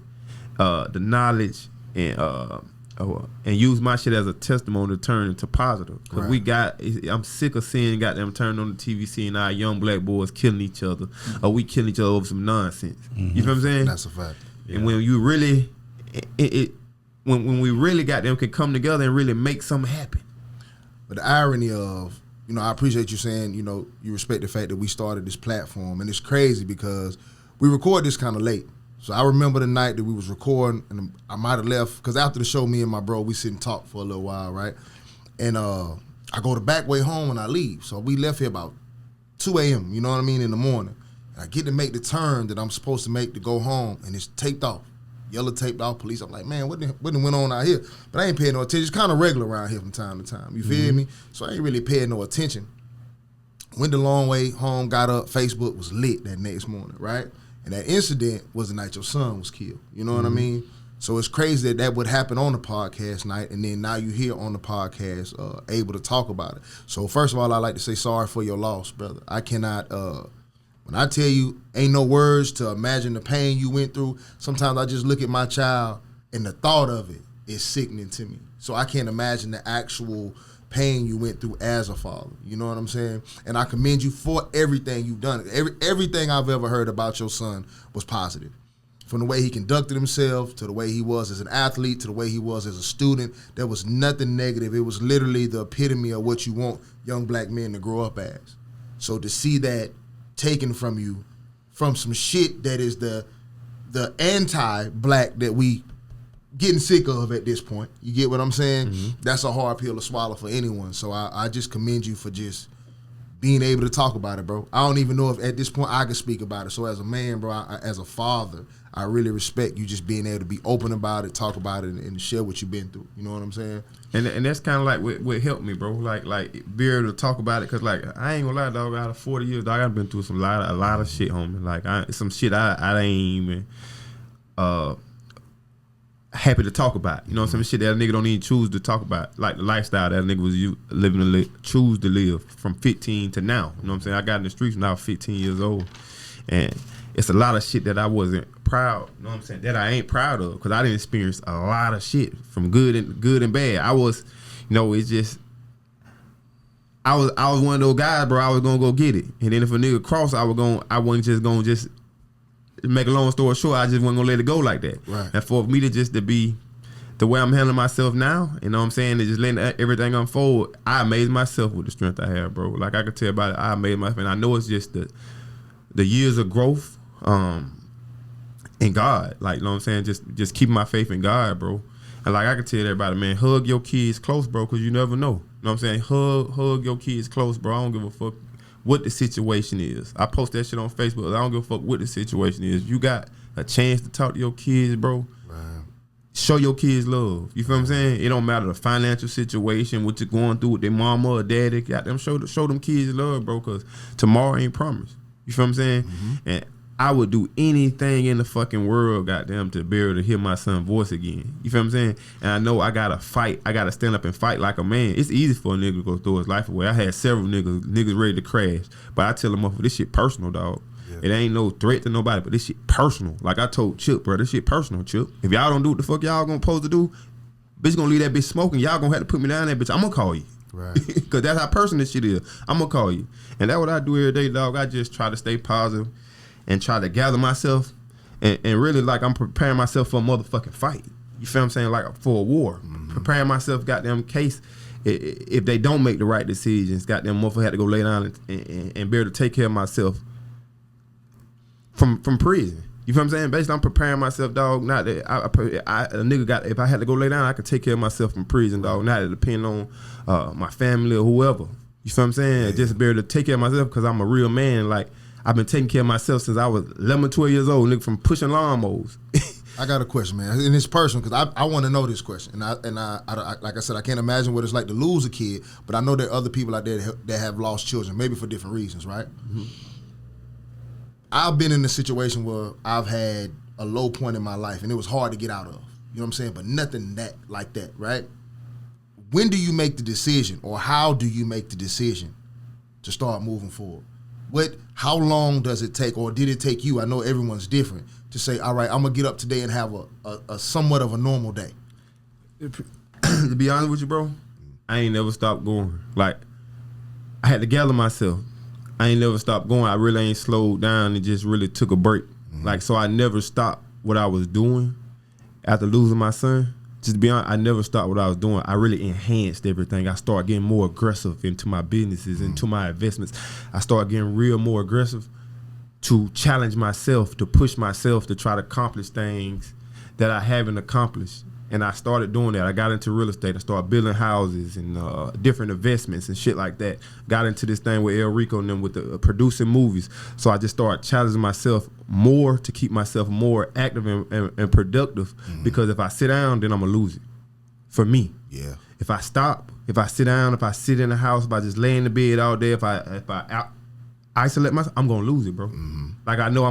the knowledge and use my shit as a testimony to turn into positive. Cause I'm sick of seeing goddamn turn on the TV, seeing our young black boys killing each other, or we killing each other over some nonsense. Mm-hmm. You feel what I'm saying? That's a fact. And when you really, when we really goddamn can come together and really make something happen. But the irony of, you know, I appreciate you saying, you know, you respect the fact that we started this platform, and it's crazy because we record this kind of late. So I remember the night that we was recording, and I might have left, because after the show, me and my bro, we sit and talk for a little while, right? And I go the back way home and I leave. So we left here about 2 a.m., you know what I mean, in the morning. And I get to make the turn that I'm supposed to make to go home, and it's taped off. Yellow taped off, police. I'm like, man, what went on out here? But I ain't paying no attention. It's kind of regular around here from time to time. You feel me? So I ain't really paying no attention. Went the long way home, got up, Facebook was lit that next morning, right? And that incident was the night your son was killed. You know what I mean? So it's crazy that would happen on the podcast night, and then now you here on the podcast able to talk about it. So first of all, I'd like to say sorry for your loss, brother. I cannot, when I tell you ain't no words to imagine the pain you went through, sometimes I just look at my child and the thought of it is sickening to me. So I can't imagine the actual pain you went through as a father. You know what I'm saying? And I commend you for everything you've done. Everything I've ever heard about your son was positive. From the way he conducted himself, to the way he was as an athlete, to the way he was as a student, there was nothing negative. It was literally the epitome of what you want young black men to grow up as. So to see that taken from you, from some shit that is the anti-black that we getting sick of at this point. You get what I'm saying? Mm-hmm. That's a hard pill to swallow for anyone. So I just commend you for just being able to talk about it, bro. I don't even know if at this point I can speak about it. So as a man, bro, as a father, I really respect you just being able to be open about it, talk about it, and share what you've been through. You know what I'm saying? And that's kind of like what helped me, bro. Like be able to talk about it, because like I ain't gonna lie, dog. Out of 40 years, dog, I've been through a lot of shit, homie. Like some shit I ain't even happy to talk about. You know what I'm saying? Shit that a nigga don't even choose to talk about. Like the lifestyle that a nigga was choose to live from 15 to now. You know what I'm saying? I got in the streets when I was 15 years old, and it's a lot of shit that I wasn't proud. You know what I'm saying? That I ain't proud of, because I didn't experience a lot of shit from good and bad. I was, you know, it's just I was one of those guys, bro. I was gonna go get it, and then if a nigga cross, I wasn't just gonna make a long story short, I just wasn't gonna let it go like that. Right. And for me to just to be the way I'm handling myself now, you know what I'm saying, is just letting everything unfold. I amaze myself with the strength I have, bro. Like I could tell about it, I amaze myself. And I know it's just the years of growth in God. Like, you know what I'm saying? Just keeping my faith in God, bro. And like I can tell everybody, man, hug your kids close, bro, because you never know. You know what I'm saying? Hug your kids close, bro. I don't give a fuck what the situation is. I post that shit on Facebook. I don't give a fuck what the situation is. You got a chance to talk to your kids, bro. Right. Show your kids love. You feel what I'm saying? It don't matter the financial situation, what you're going through with their mama or daddy. Got them show them kids love, bro, because tomorrow ain't promised. You feel what I'm saying? Mm-hmm. And I would do anything in the fucking world, goddamn, to be able to hear my son's voice again. You feel what I'm saying? And I know I gotta fight. I gotta stand up and fight like a man. It's easy for a nigga to go through his life away. I had several niggas ready to crash, but I tell them, this shit personal, dog. Yeah. It ain't no threat to nobody, but this shit personal. Like I told Chip, bro, this shit personal, Chip. If y'all don't do what the fuck y'all gonna supposed to do, bitch gonna leave that bitch smoking. Y'all gonna have to put me down there, bitch. I'm gonna call you. Right. Because that's how personal this shit is. I'm gonna call you. And that's what I do every day, dog. I just try to stay positive and try to gather myself and really like I'm preparing myself for a motherfucking fight. You feel what I'm saying? Like for a war. Mm-hmm. Preparing myself, goddamn, case if they don't make the right decisions, goddamn motherfucker had to go lay down and be able to take care of myself from prison. You feel what I'm saying? Basically, I'm preparing myself, dog. Not that a nigga got, if I had to go lay down, I could take care of myself from prison, dog. Not to depend on my family or whoever. You feel what I'm saying? Yeah. Just be able to take care of myself because I'm a real man. Like, I've been taking care of myself since I was 11, 12 years old, nigga, from pushing lawnmowers. I got a question, man, and it's personal because I want to know this question, and I like I said, I can't imagine what it's like to lose a kid, but I know there are other people out there that have lost children, maybe for different reasons, right? Mm-hmm. I've been in a situation where I've had a low point in my life, and it was hard to get out of. You know what I'm saying? But nothing like that, right? When do you make the decision, or how do you make the decision to start moving forward? How long does it take, or did it take you? I know everyone's different. To say, all right, I'm gonna get up today and have a somewhat of a normal day. To be honest with you, bro, I ain't never stopped going. Like, I had to gather myself. I ain't never stopped going. I really ain't slowed down and just really took a break. Mm-hmm. Like, so I never stopped what I was doing after losing my son. Just to be honest, I never stopped what I was doing. I really enhanced everything. I started getting more aggressive into my businesses, into my investments. I started getting more aggressive to challenge myself, to push myself, to try to accomplish things that I haven't accomplished. And I started doing that. I got into real estate. I started building houses and different investments and shit like that. Got into this thing with El Rico and them with the producing movies. So I just started challenging myself more to keep myself more active and productive. Mm-hmm. Because if I sit down, then I'm going to lose it. For me. Yeah. If I stop, if I sit down, if I sit in the house, if I just lay in the bed all day, if I isolate myself, I'm going to lose it, bro. Mm-hmm. Like I know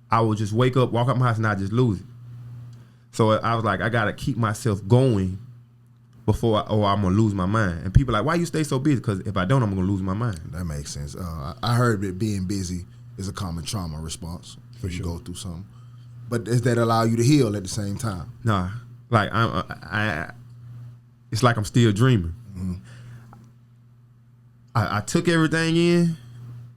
I would just wake up, walk up my house, and I just lose it. So I was like, I gotta keep myself going before I'm gonna lose my mind. And people are like, why you stay so busy? Because if I don't, I'm gonna lose my mind. That makes sense. I heard that being busy is a common trauma response when you go through something. But does that allow you to heal at the same time? Nah, like it's like I'm still dreaming. Mm-hmm. I took everything in,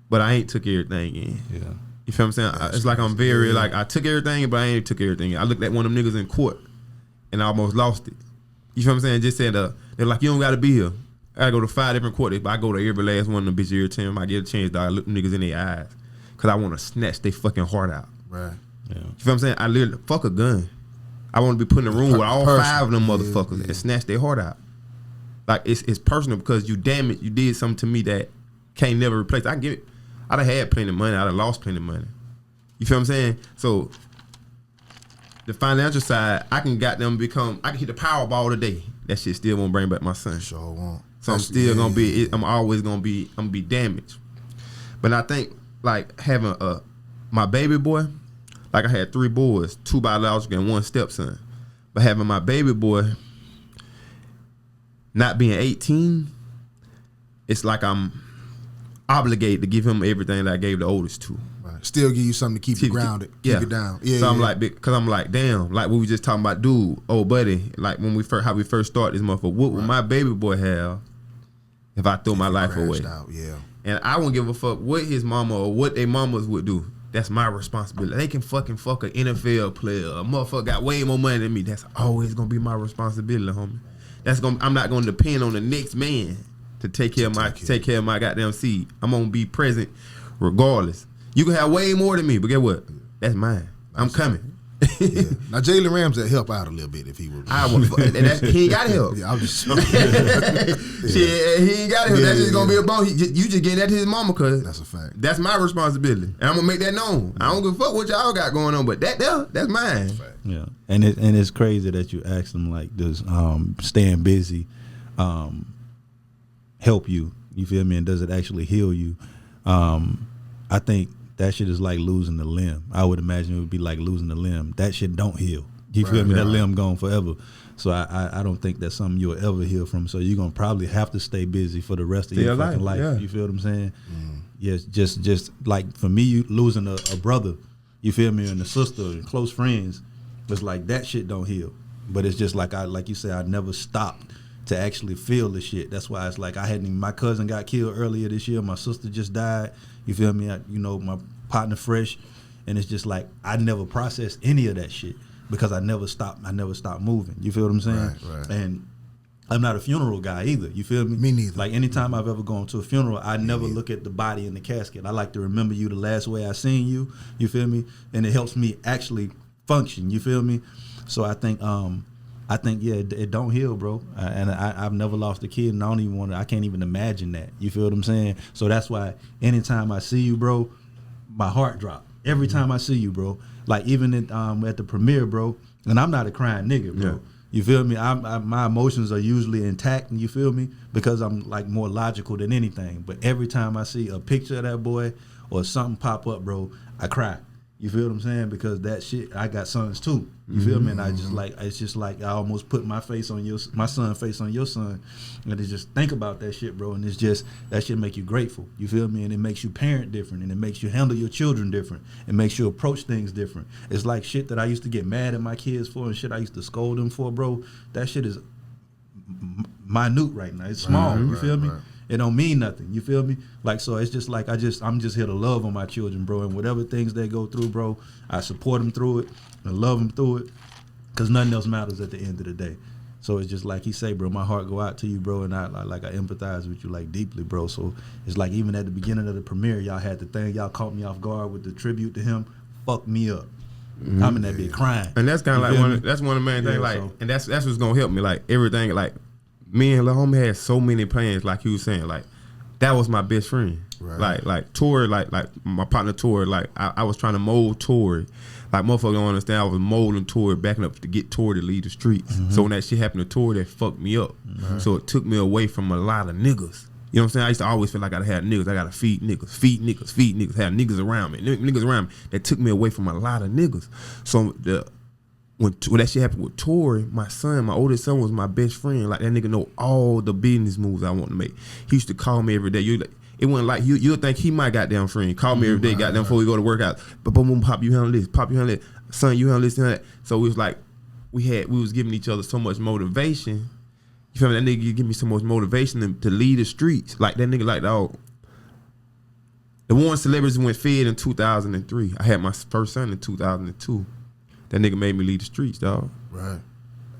but I ain't took everything in. Yeah. You feel what I'm saying? It's like I'm very, like, I took everything, but I ain't took everything. I looked at one of them niggas in court, and I almost lost it. You feel what I'm saying? Just said, they're like, you don't got to be here. I got to go to 5 different court dates, but I go to every last one of them bitches every time I get a chance, dog. I look them niggas in their eyes, because I want to snatch their fucking heart out. Right. Yeah. You feel what I'm saying? I literally, fuck a gun. I want to be put in a room with all 5 of them motherfuckers and snatch their heart out. Like, it's personal because you did something to me that can't never replace. I can give it. I done had plenty of money. I done lost plenty of money. You feel what I'm saying? So the financial side, I can hit the Powerball today. That shit still won't bring back my son. Sure won't. So I'm still gonna be. I'm always gonna be damaged. But I think like having my baby boy, like I had 3 boys, 2 biological and 1 stepson. But having my baby boy not being 18, it's like I'm obligated to give him everything that I gave the oldest 2. Right. Still give you something to keep you grounded, keep it down. Yeah. So I'm like, because I'm like, damn, like we were just talking about, dude, old buddy, like when how we first started this motherfucker. What would my baby boy have if I threw my life away? Out, yeah. And I wouldn't give a fuck what his mama or what their mamas would do. That's my responsibility. They can fucking fuck an NFL player. A motherfucker got way more money than me. That's always gonna be my responsibility, homie. I'm not gonna depend on the next man to take care of my goddamn seed. I'm gonna be present regardless. You can have way more than me, but guess what? That's mine. I'm coming. Yeah. Now Jalen Ramsey help out a little bit if he would. He ain't got help. Yeah, I'm just Shit, he ain't got help. That's just gonna be a bone. You just getting that to his mama, cause that's a fact. That's my responsibility, and I'm gonna make that known. I don't give a fuck what y'all got going on, but that's mine. Yeah, and it's crazy that you ask them like, does staying busy help you? You feel me? And does it actually heal you? I think that shit is like losing a limb. I would imagine it would be like losing a limb. That shit don't heal. You feel me? That limb gone forever. So I don't think that's something you'll ever heal from. So you're gonna probably have to stay busy for the rest of your fucking life. Yeah. You feel what I'm saying? Yes, just like for me, you losing a brother, you feel me, and a sister and close friends, it's like that shit don't heal. But it's just like you said, I never stopped to actually feel the shit. That's why it's like my cousin got killed earlier this year. My sister just died. You feel me? My partner fresh, and it's just like I never processed any of that shit because I never stopped moving. You feel what I'm saying? Right. And I'm not a funeral guy either. You feel me? Me neither. Like anytime I've ever gone to a funeral, I never look at the body in the casket. I like to remember you the last way I seen you. You feel me? And it helps me actually function. You feel me? So I think it don't heal, bro. And I've never lost a kid, and I can't even imagine that. You feel what I'm saying? So that's why anytime I see you, bro, my heart drop. Every time I see you, bro. Like even at the premiere, bro, and I'm not a crying nigga, bro. Yeah. You feel me? My emotions are usually intact, and you feel me? Because I'm like more logical than anything. But every time I see a picture of that boy or something pop up, bro, I cry. You feel what I'm saying? Because that shit, I got sons too. You feel me? And it's just like I almost put my son's face on your son, and to just think about that shit, bro. And it's just that shit make you grateful. You feel me? And it makes you parent different, and it makes you handle your children different. It makes you approach things different. It's like shit that I used to get mad at my kids for, and shit I used to scold them for, bro. That shit is minute right now. It's small. You feel me? Right. It don't mean nothing. You feel me? Like, so it's just like I'm just here to love on my children, bro. And whatever things they go through, bro, I support them through it and love them through it, because nothing else matters at the end of the day. So it's just like he say, bro, my heart go out to you, bro, and I empathize with you like deeply, bro. So it's like even at the beginning of the premiere, y'all had the thing, y'all caught me off guard with the tribute to him, fucked me up. I'm in that bitch crying. And that's kind of like one of the main things, like, and that's what's gonna help me, like everything, like. Me and Lil Homie had so many plans, like he was saying, like that was my best friend. Right. Like Tori, like my partner Tori, like I was trying to mold Tori. Like motherfuckers don't understand, I was molding Tori, backing up to get Tori to leave the streets. So when that shit happened to Tori, that fucked me up. So it took me away from a lot of niggas. You know what I'm saying? I used to always feel like I gotta have niggas. I gotta feed niggas, have niggas around me. Niggas around me. That took me away from a lot of niggas. So when that shit happened with Tori, my oldest son was my best friend. Like that nigga know all the business moves I want to make. He used to call me every day. It wasn't like you'll think he my goddamn friend. Call me every day, goddamn, before we go to work out. But boom, pop, you handle this. Pop, you handle that. Son, you handle this and that. So it was like we was giving each other so much motivation. You feel me? That nigga give me so much motivation to lead the streets. Like that nigga, like dog. The Warren Celebrities went fed in 2003. I had my first son in 2002. That nigga made me leave the streets, dog. Right.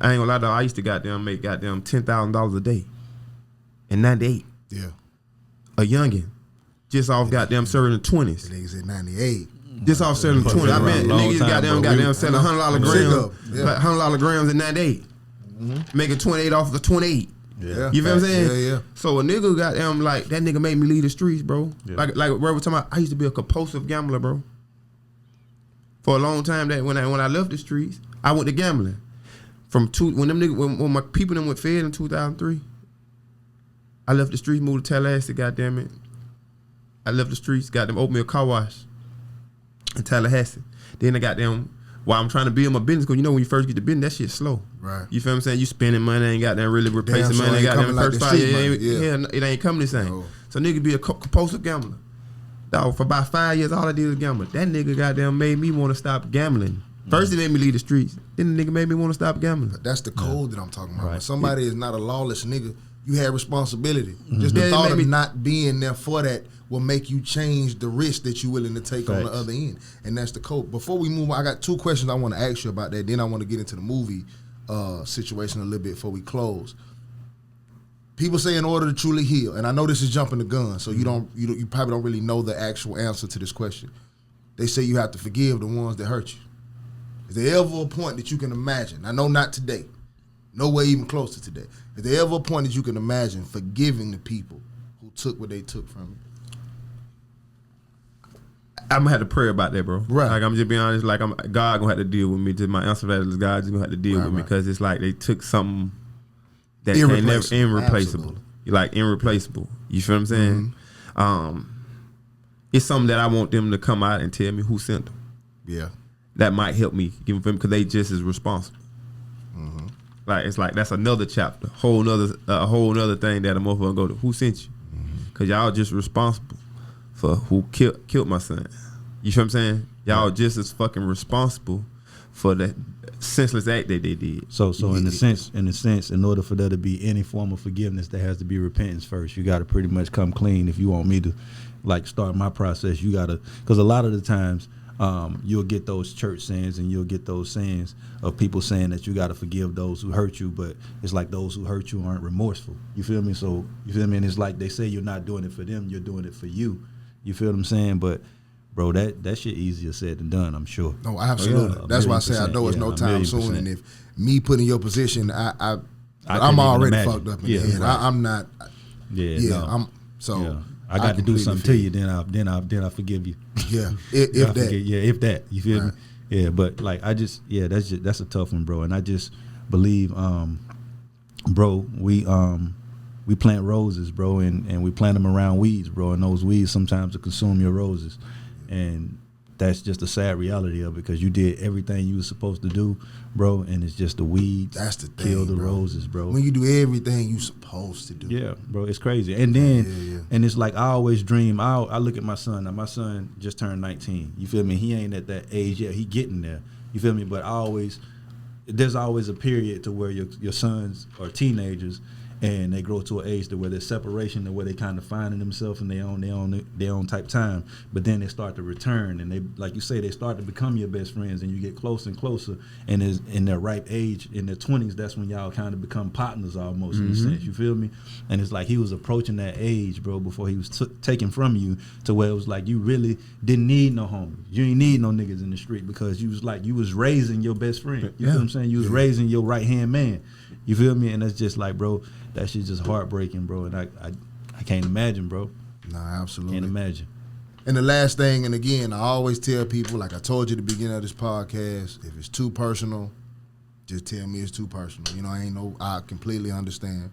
I ain't gonna lie, dog. I used to make $10,000 a day. In 98. Yeah. A youngin. Just off goddamn serving the 20s. The niggas at 98. Just off serving the 20s. I mean, niggas goddamn selling $100 grams. Like $100 grams in 98. Making 28 off the 28. Yeah. You feel what I'm saying? Yeah. So a nigga goddamn, like, that nigga made me leave the streets, bro. Yeah. Like bro, we're talking about, I used to be a compulsive gambler, bro. For a long time, that when I left the streets, I went to gambling. When my people went fed in 2003, I left the streets, moved to Tallahassee, goddamn it. I left the streets, got them opened me a car wash in Tallahassee. Then I got them, while I'm trying to build my business, because you know when you first get the business, that shit's slow. Right. You feel what I'm saying? You spending money, ain't got them really replacing money, ain't got them first five years. It ain't coming the same. No. So nigga be a compulsive gambler. Dog, for about 5 years, all I did was gamble. That nigga goddamn made me want to stop gambling. First, he made me leave the streets. Then the nigga made me want to stop gambling. But that's the code that I'm talking about. Right. When somebody is not a lawless nigga, you had responsibility. Just the thought of not being there for that will make you change the risk that you're willing to take on the other end. And that's the code. Before we move on, I got 2 questions I want to ask you about that. Then I want to get into the movie situation a little bit before we close. People say in order to truly heal, and I know this is jumping the gun, so you probably don't really know the actual answer to this question. They say you have to forgive the ones that hurt you. Is there ever a point that you can imagine? I know not today. Nowhere even close to today. Is there ever a point that you can imagine forgiving the people who took what they took from you? I'm gonna have to pray about that, bro. Right. Like I'm just being honest. Like God gonna have to deal with me. Just my answer to that is God just gonna have to deal with me because it's like they took something that ain't never irreplaceable. Like irreplaceable. You feel what I'm saying? It's something that I want them to come out and tell me who sent them. Yeah. That might help me give them because they just as responsible. Like it's like that's another chapter, a whole nother thing that a motherfucker go to. Who sent you? Because y'all just responsible for who killed my son. You feel what I'm saying? Y'all just as fucking responsible for that senseless act that they did. So in a sense, in order for there to be any form of forgiveness, there has to be repentance first. You got to pretty much come clean. If you want me to, like, start my process, you got to, because a lot of the times you'll get those church sayings and you'll get those sayings of people saying that you got to forgive those who hurt you, but it's like those who hurt you aren't remorseful. You feel me? So you feel me? And it's like they say you're not doing it for them, you're doing it for you. You feel what I'm saying? But bro, that shit easier said than done, I'm sure. No, absolutely. That's why I say I know it's no time soon. And if me put in your position, I'm already fucked up in the head. Right. I'm not. I got to do something to you, then I forgive you. Yeah, if that. If that. You feel me? Yeah, but like that's a tough one, bro. And I just believe, bro, we plant roses, bro, and we plant them around weeds, bro, and those weeds sometimes will consume your roses. And that's just a sad reality of it because you did everything you were supposed to do, bro, and it's just the weeds that's the thing, kill the roses, bro. When you do everything you supposed to do. Yeah, bro, it's crazy. And then, and it's like I always dream, I look at my son. Now, my son just turned 19. You feel me? He ain't at that age yet. He getting there. You feel me? But there's always a period to where your sons are teenagers and they grow to an age to where there's separation, to where they kind of finding themselves in their own type time. But then they start to return, and they, like you say, they start to become your best friends, and you get closer and closer. And is in their ripe age, in their 20s, that's when y'all kind of become partners almost in a sense. You feel me? And it's like he was approaching that age, bro, before he was taken from you, to where it was like you really didn't need no homies. You ain't need no niggas in the street because you was raising your best friend. You feel what I'm saying? You was raising your right hand man. You feel me? And that's just like, bro, that shit's just heartbreaking, bro. And I can't imagine, bro. Nah, absolutely. Can't imagine. And the last thing, and again, I always tell people, like I told you at the beginning of this podcast, if it's too personal, just tell me it's too personal. You know, I completely understand.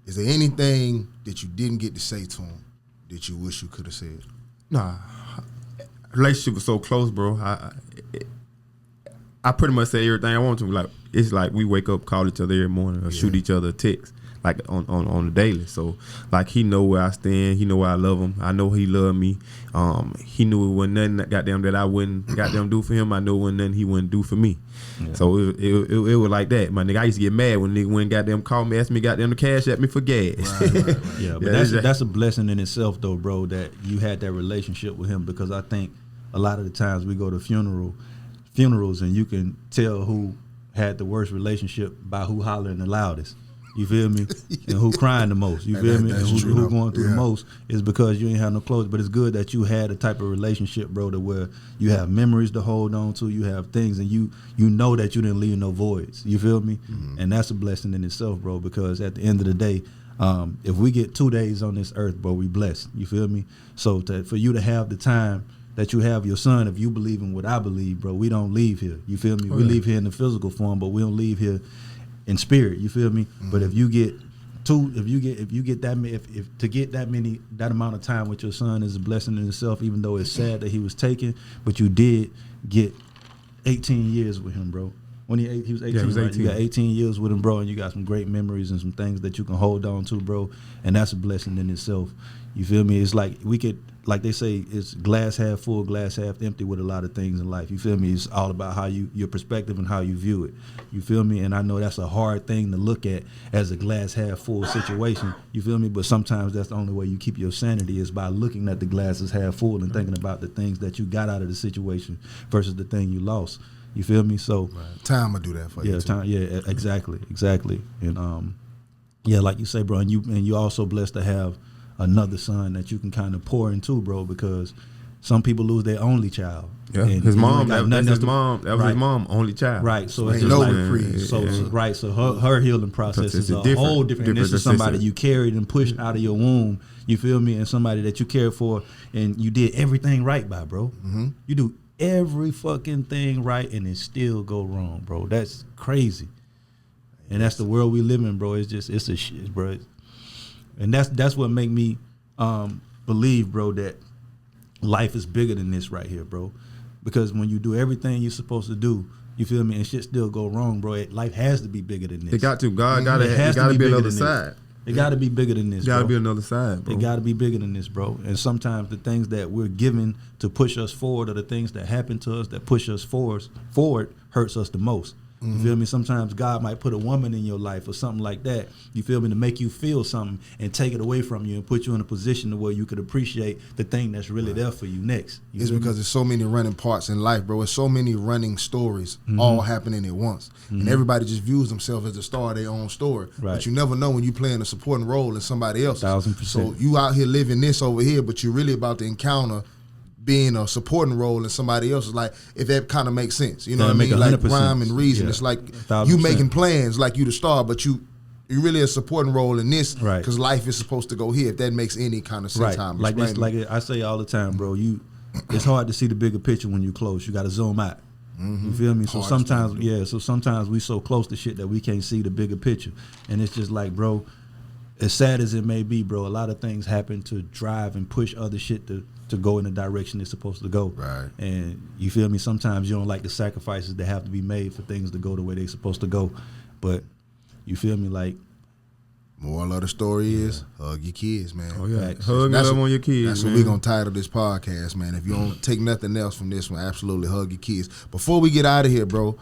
Is there anything that you didn't get to say to him that you wish you could have said? Nah. Relationship was so close, bro. I pretty much say everything I want to. Like, it's like we wake up, call each other every morning, or shoot each other a text, like on the daily. So, like, he know where I stand. He know where I love him. I know he love me. He knew it wasn't nothing goddamn that I wouldn't goddamn do for him. I know it wasn't nothing he wouldn't do for me. Yeah. So it was like that. My nigga, I used to get mad when nigga went goddamn call me, ask me goddamn to cash at me for gas. Right. Yeah, but that's a blessing in itself, though, bro, that you had that relationship with him, because I think a lot of the times we go to funerals and you can tell who had the worst relationship by who hollering the loudest. You feel me? And who crying the most. You feel me? And who going through the most is because you ain't have no closure. But it's good that you had a type of relationship, bro, to where you have memories to hold on to, you have things, and you know that you didn't leave no voids. You feel me? Mm-hmm. And that's a blessing in itself, bro, because at the end of the day, if we get 2 days on this earth, bro, we blessed. You feel me? So for you to have the time that you have your son, if you believe in what I believe, bro, we don't leave here. You feel me? We leave here in the physical form, but we don't leave here in spirit. You feel me? Mm-hmm. But if you get that amount of time with your son is a blessing in itself, even though it's sad that he was taken, but you did get 18 years with him, bro. When he was 18, Yeah, he was right? 18. You got 18 years with him, bro, and you got some great memories and some things that you can hold on to, bro. And that's a blessing in itself. You feel me? It's like we could, like they say, it's glass half full, glass half empty with a lot of things in life. You feel me? It's all about how your perspective and how you view it. You feel me? And I know that's a hard thing to look at as a glass half full situation. You feel me? But sometimes that's the only way you keep your sanity is by looking at the glasses half full and thinking about the things that you got out of the situation versus the thing you lost. You feel me? So time will do that for you. Time. Yeah, exactly. And yeah, like you say, bro, and you also blessed to have another son that you can kind of pour into, bro, because some people lose their only child. Yeah, and his mom. That was his right. mom, only child. Right. So ain't it's just no like, reprieve. So her healing process is a whole different. And this is somebody you carried and pushed out of your womb. You feel me? And somebody that you cared for, and you did everything right by, bro. Mm-hmm. You do every fucking thing right, and it still go wrong, bro. That's crazy. And that's the world we live in, bro. It's a shit, bro. And that's what make me believe, bro, that life is bigger than this right here, bro. Because when you do everything you're supposed to do, you feel me, and shit still go wrong, bro. Life has to be bigger than this. It got to. God got It to be another side. It got to be bigger than this. Got to bro. be another side, bro. It got to be bigger than this, bro. And sometimes the things that we're given to push us forward, or the things that happen to us that push us forward, hurts us the most. You feel me? Sometimes God might put a woman in your life or something like that, you feel me, to make you feel something and take it away from you and put you in a position to where you could appreciate the thing that's really there for you next. It's because there's so many running parts in life, bro. It's so many running stories all happening at once. And everybody just views themselves as the star of their own story. Right. But you never know when you're playing a supporting role in somebody else's. 1000%. So you out here living this over here, but you're really about to encounter being a supporting role in somebody else's. Like, if that kind of makes sense. You know what I mean? Like rhyme and reason. Yeah. It's like 1000%. you making plans like you the star, but you really a supporting role in this because life is supposed to go here. If that makes any kind of sense. Right. Like this, like I say all the time, bro, it's hard to see the bigger picture when you're close. You got to zoom out. You feel me? So sometimes we so close to shit that we can't see the bigger picture. And it's just like, bro, as sad as it may be, bro, a lot of things happen to drive and push other shit to go in the direction it's supposed to go. Right. And you feel me? Sometimes you don't like the sacrifices that have to be made for things to go the way they're supposed to go. But you feel me? Like, moral of the story is hug your kids, man. Oh yeah, Facts. hug and love on your kids. That's man. what we're gonna title this podcast, man. If you don't take nothing else from this one, absolutely hug your kids. Before we get out of here, bro,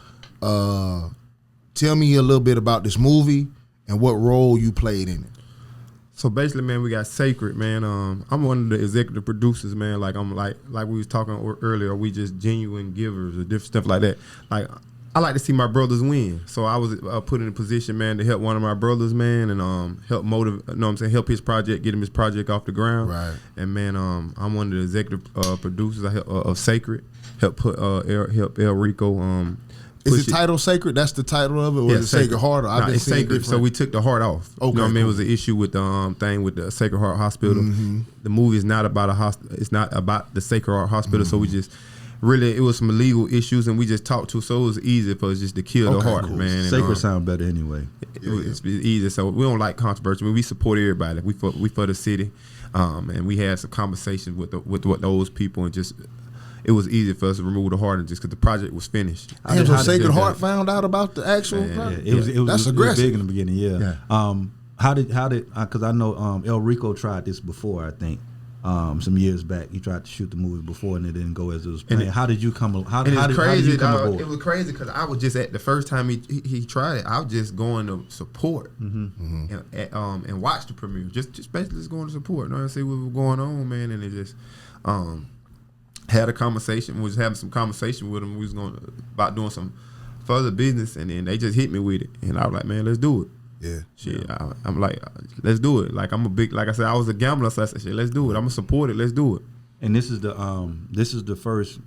tell me a little bit about this movie and what role you played in it. So basically, man, we got Sacred, man. I'm one of the executive producers, man. Like I'm like we was talking earlier. We just genuine givers or different stuff like that. Like I like to see my brothers win. So I was put in a position, man, to help one of my brothers, man, and help motivate. You know what I'm saying? Help his project, get him his project off the ground. Right. And man, I'm one of the executive producers. I help of Sacred. Help put help El Rico. Is the title Sacred? That's the title of it, or is it Sacred Heart? I've been it's seeing Sacred. So we took the heart off. Okay, you know what I mean? It cool. was an issue with the thing with the Sacred Heart Hospital. The movie is not about a hospital. It's not about the Sacred Heart Hospital. So we just really, it was some legal issues, and we just talked to. So it was easy for us just to kill the heart, cool. man. And, Sacred sound better anyway. It's easy. So we don't like controversy. I mean, we support everybody. We for the city, and we had some conversations with those people, and just. It was easy for us to remove the heart, and just because the project was finished. And so Sacred Heart found out about the actual project? It was That's aggressive. big in the beginning, yeah. How did because I know El Rico tried this before, I think. Some years back, he tried to shoot the movie before, and it didn't go as it was planned. How did you come? How did you come aboard? It was crazy because I was just at the first time he tried it. I was just going to support and watch the premiere. Just basically just going to support. You know, and see what was going on, man. And it just had a conversation. We was having some conversation with them. We was going about doing some further business, and then they just hit me with it, and I was like, man, let's do it. Yeah. Shit, I'm like, let's do it. Like like I said, I was a gambler, so I said, shit, let's do it. I'm gonna support it. Let's do it. And this is the first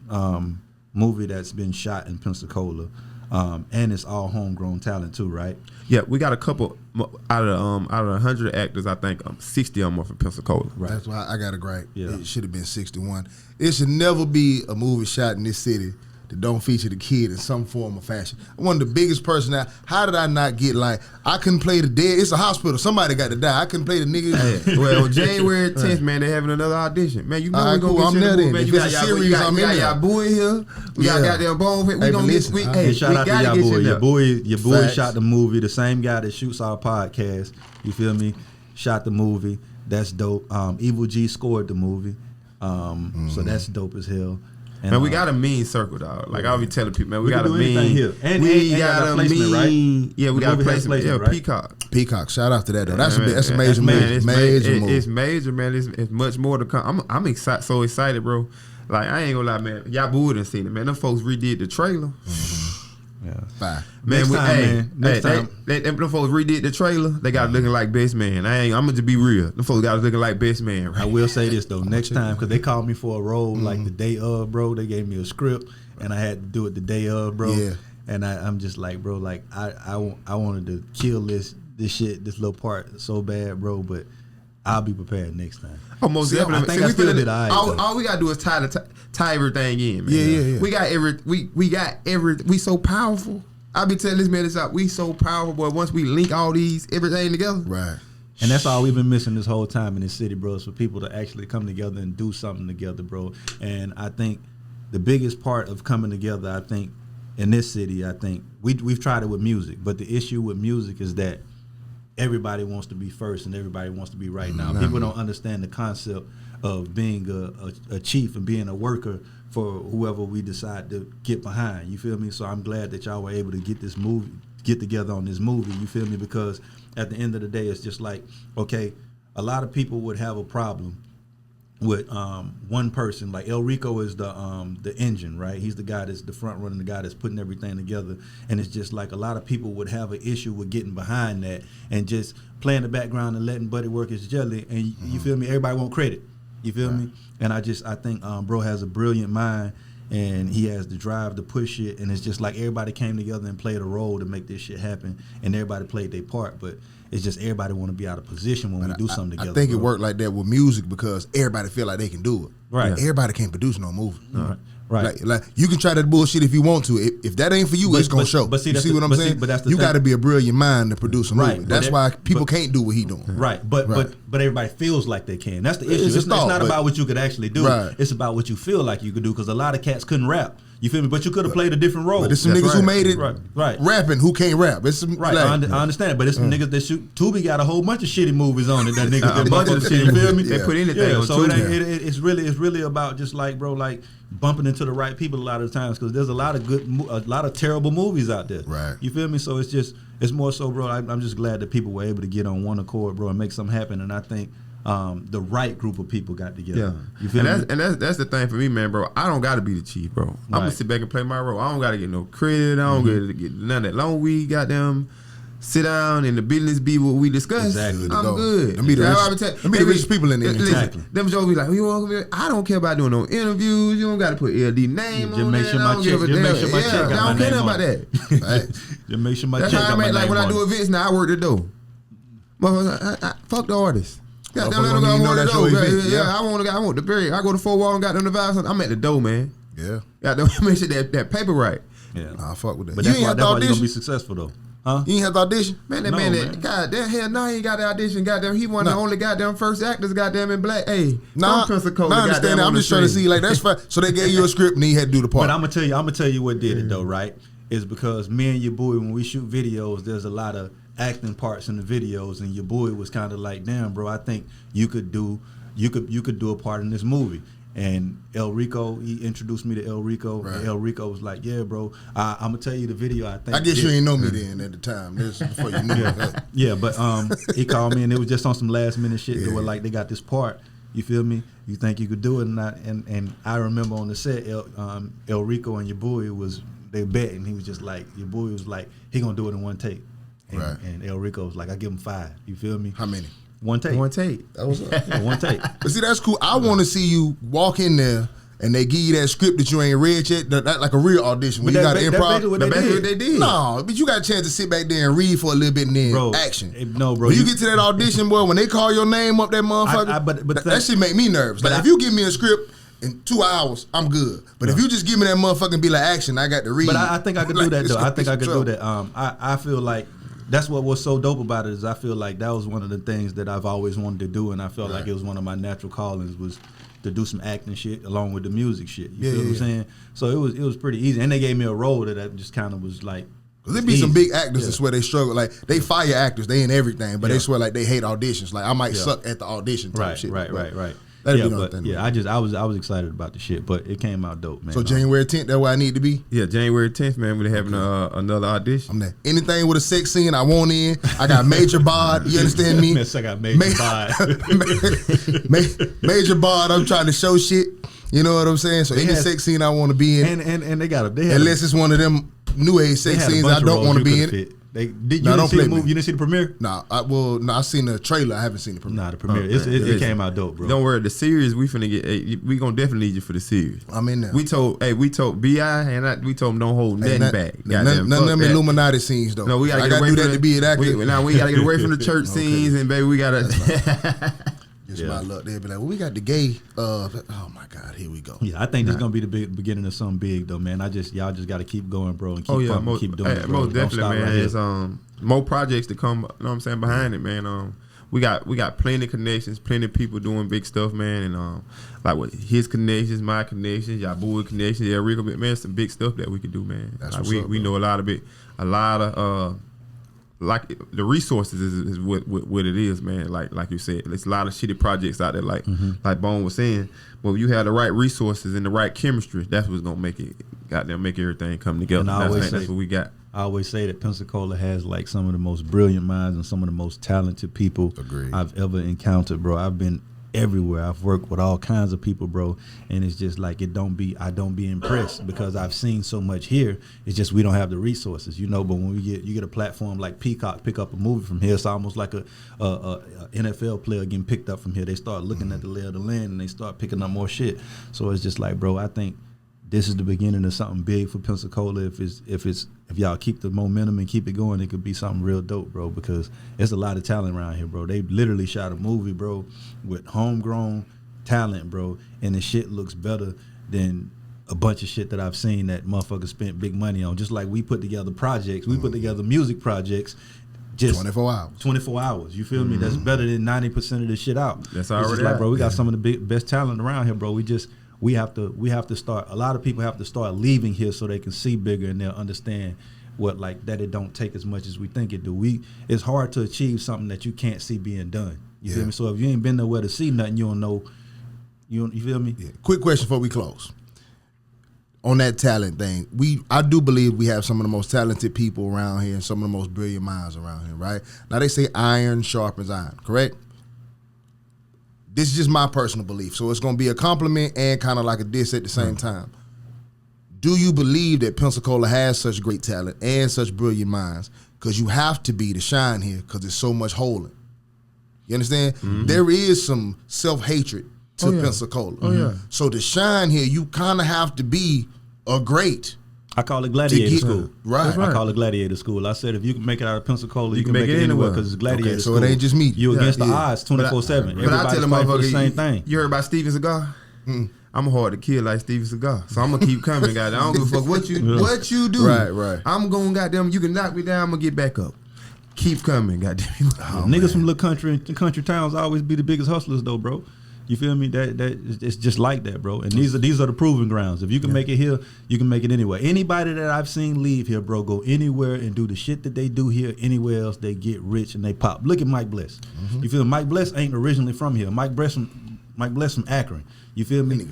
movie that's been shot in Pensacola, and it's all homegrown talent too, right? Yeah, we got a couple out of 100 actors. I think 60 of them are from Pensacola. Right. That's why I got a gripe. Yeah. It should have been 61. It should never be a movie shot in this city that don't feature the kid in some form or fashion. One of the biggest personalities. How did I not get like, I couldn't play the dead? It's a hospital. Somebody got to die. I couldn't play the nigga. Hey, well, January 10th, man, they having another audition. Man, you know we're going to I'm there then. Man, If you it's got a series, I'm in there. We got Boo in here. We got goddamn Bone. We Hey, gonna listen, get. Hey, shout out to gotta y'all get boy. you Your boy Facts. shot the movie. The same guy that shoots our podcast. You feel me? Shot the movie. That's dope. Evil G scored the movie. So that's dope as hell. And, Man, we got a mean circle, dog. Like I be telling people, man, we got a can do anything mean. here. And we y'all got a placement, right? mean. Yeah, we The got a movie has placement. Yeah, placement, right? Peacock. Peacock, shout out to that though. That's Man, that's a major move. It's Major move. It's major, man. It's much more to come. I'm excited, so excited, bro. Like I ain't gonna lie, man. Y'all boo done seen it, man. Them folks redid the trailer. Yeah. Fine. Next time. Them folks redid the trailer. They got it looking like Best Man. I'm gonna just be real. Them folks got it looking like Best Man. Right? I will say this though. Next time, because they called me for a role like the day of, bro. They gave me a script, and I had to do it the day of, bro. Yeah. And I'm just like, bro, like I wanted to kill this little part so bad, bro. But I'll be prepared next time. Oh, most See, definitely. I think I still did all we gotta do is tie everything in, man. Yeah. We got we so powerful. I be telling this man this out. We so powerful, boy. Once we link all everything together. Right. And that's all we've been missing this whole time in this city, bro, is for people to actually come together and do something together, bro. And I think the biggest part of coming together, I think, in this city, I think, we've tried it with music, but the issue with music is that everybody wants to be first and everybody wants to be right now. People don't understand the concept of being a chief and being a worker for whoever we decide to get behind. You feel me? So I'm glad that y'all were able to get together on this movie. You feel me? Because at the end of the day, it's just like, okay, a lot of people would have a problem with one person. Like El Rico is the engine, right? He's the guy that's the front runner, the guy that's putting everything together. And it's just like a lot of people would have an issue with getting behind that and just playing the background and letting Buddy work his jelly. And you feel me? Everybody want credit. You feel me? And I think bro has a brilliant mind, and he has the drive to push it. And it's just like everybody came together and played a role to make this shit happen, and everybody played their part. But it's just everybody want to be out of position when we do something together. I think bro. it worked like that with music because everybody feel like they can do it. Right. Everybody can't produce no movie. Right. Like you can try that bullshit if you want to. If that ain't for you, it's gonna show. But see, you see what I'm saying? But that's the you thing. got to be a brilliant mind to produce a movie. Right, That's why people can't do what he doing. Right, but everybody feels like they can. That's the issue. It's a It's thought, not but- about what you could actually do. Right. It's about what you feel like you could do. Because a lot of cats couldn't rap. You feel me? But you could have played a different role. But there's some That's niggas who right. made it Right. rapping who can't rap. It's some, Right, like, I understand, but it's some niggas that shoot. Tubi got a whole bunch of shitty movies on it. That niggas, A bunch of shit. you feel me? They put anything on so Tubi. it's really about just like, bro, like bumping into the right people a lot of the times, because there's a lot of terrible movies out there. Right. You feel me? So it's more so, bro. I'm just glad that people were able to get on one accord, bro, and make something happen. And I think the right group of people got together. Yeah, You feel me? and that's the thing for me, man, bro. I don't got to be the chief, bro. I'm gonna sit back and play my role. I don't got to get no credit. I don't got to get none of that. Long we got them sit down and the business be what we discuss. Exactly. I'm good. Them be the richest people in the industry. Exactly. Them jokes be like, you want? I don't care about doing no interviews. You don't got to put LD name Just on make that. sure I my don't check- give a just make damn. sure my check got I my don't care name about on it. that. Right. Just make sure my That's check how got I my make. Like name when I on do it. events now, I work the door. Motherfucker, fuck the artist. Goddamn, Motherfucker I don't even know want the that's door. your event. Yeah, I want the period. I go to 4 Wall and got them the vibes. I'm at the door, man. Yeah. Goddamn, make sure that paper right. Yeah. Nah, I fuck with that. But You that's ain't why have to you're gonna be audition. successful though. Huh? You ain't have to audition. Man, No, man. goddamn, hell no, he ain't got the audition. Goddamn, he one of the Nah. only goddamn first actors. Goddamn in black. Hey, Nah, Pencil nah, Cola, I understand goddamn, that. on I'm the just trying to screen. see, like, that's fine. So they gave you a script and he had to do the part. But I'm gonna tell you what did it though, right? Is because me and your boy, when we shoot videos, there's a lot of acting parts in the videos, and your boy was kind of like, damn, bro, I think you could do a part in this movie. And El Rico, he introduced me to El Rico. Right. And El Rico was like, yeah, bro, I'm gonna tell you the video. I think I guess you ain't know me then at the time. This is before you knew me. Yeah, but he called me and it was just on some last minute shit. They were like, they got this part. You feel me? You think you could do it? And I remember on the set, El Rico and your boy they bet, and he was just like, your boy was like, he gonna do it in one take. And, Right. and El Rico was like, I give him 5. You feel me? How many? One take. One take. That was up. Yeah, one take. But see, that's cool. I want to see you walk in there and they give you that script that you ain't read yet, that like a real audition where But you got that's to basically improv. what they That's did. what they did. No, but you got a chance to sit back there and read for a little bit and then Bro, action. no, bro. When you get to that audition, boy, when they call your name up, that motherfucker, but that shit make me nervous. but Like, I- if you give me a script in 2 hours, I'm good. But if you just give me that motherfucking Bill of action, I got to read. But I think I could do that, though. I think I could trouble. do that. I feel like that's what was so dope about it is I feel like that was one of the things that I've always wanted to do, and I felt like it was one of my natural callings was to do some acting shit along with the music shit. You feel what I'm saying? So it was pretty easy, and they gave me a role that I just kind of was like. Cause there be some big actors that swear they struggle. Like they fire actors, they in everything, but they swear like they hate auditions. Like I might suck at the audition type shit. Right. That'd Yeah, be but nothing. yeah, I was excited about the shit, but it came out dope, man. So January 10th, that's where I need to be. Yeah, January 10th, man, we're having another audition. I'm there. Anything with a sex scene, I want in. I got major bod. You understand me? Yes, I got major bod. Major bod. I'm trying to show shit. You know what I'm saying? So any sex scene I want to be in, and they got unless it's one of them new age sex scenes I don't want to be in it. You didn't see the movie? You didn't see the premiere? Nah, I seen the trailer. I haven't seen the premiere. Nah, the premiere. It came out dope, bro. Don't worry, the series we finna get. We gonna definitely need you for the series. I'm in there. We told Bi and we told him don't hold nothing back. None of them Illuminati scenes though. No, we gotta I get away do from that to be an actor. We gotta get away from the church scenes, and baby, we gotta. It's my luck. They'll be like, well, we got the gay. Oh my God, here we go. Yeah, I think this is gonna be the beginning of something big, though, man. Y'all just got to keep going, bro, and keep pumping, keep doing it, bro. Most definitely, man. There's more projects to come. You know what I'm saying behind it, man. We got plenty of connections, plenty of people doing big stuff, man, and like with his connections, my connections, y'all boy connections, yeah, Rico, man, some big stuff that we could do, man. That's like what's we know a lot of like the resources is what it is, man. Like you said, there's a lot of shitty projects out there, like Bone was saying. But if you have the right resources and the right chemistry, that's what's gonna make everything come together. And That's what we got. I always say that Pensacola has like some of the most brilliant minds and some of the most talented people I've ever encountered, bro. I've been everywhere. I've worked with all kinds of people, bro, and it's just like I don't be impressed because I've seen so much here. It's just we don't have the resources, you know. But when you get a platform like Peacock pick up a movie from here, it's almost like a NFL player getting picked up from here. They start looking at the lay of the land and they start picking up more shit. So it's just like, bro, I think this is the beginning of something big for Pensacola. If y'all keep the momentum and keep it going, it could be something real dope, bro, because there's a lot of talent around here, bro. They literally shot a movie, bro, with homegrown talent, bro, and the shit looks better than a bunch of shit that I've seen that motherfuckers spent big money on. Just like we put together projects, we put together music projects, just 24 hours. You feel me? That's better than 90% of the shit out. That's already like, bro, we got some of the best talent around here, bro. We have to start. A lot of people have to start leaving here so they can see bigger and they'll understand what like that it don't take as much as we think it do. It's hard to achieve something that you can't see being done. You feel me? So if you ain't been nowhere to see nothing, you don't know. You feel me? Yeah. Quick question before we close. On that talent thing, I do believe we have some of the most talented people around here and some of the most brilliant minds around here, right? Now they say iron sharpens iron, correct? This is just my personal belief. So it's going to be a compliment and kind of like a diss at the same time. Do you believe that Pensacola has such great talent and such brilliant minds? Because you have to be to shine here because there's so much holding. You understand? There is some self-hatred to Pensacola. So to shine here, you kind of have to be a great. I call it gladiator school. Right. I call it gladiator school. I said if you can make it out of Pensacola, you can make it anywhere because it's gladiator school. So it ain't just me. You against the odds 24/7. But I tell the motherfucker the same thing. You heard about Steven Seagal? I'm hard to kill like Steven Seagal. So I'm gonna keep coming, goddamn. I don't give a fuck what you do. Right. I'm going, goddamn, you can knock me down, I'm gonna get back up. Keep coming, goddamn. Niggas from little country towns always be the biggest hustlers though, bro. You feel me? That it's just like that, bro. And these are the proving grounds. If you can make it here, you can make it anywhere. Anybody that I've seen leave here, bro, go anywhere and do the shit that they do here. Anywhere else, they get rich and they pop. Look at Mike Bless. You feel me? Mike Bless ain't originally from here. Mike Bless from Akron. You feel me?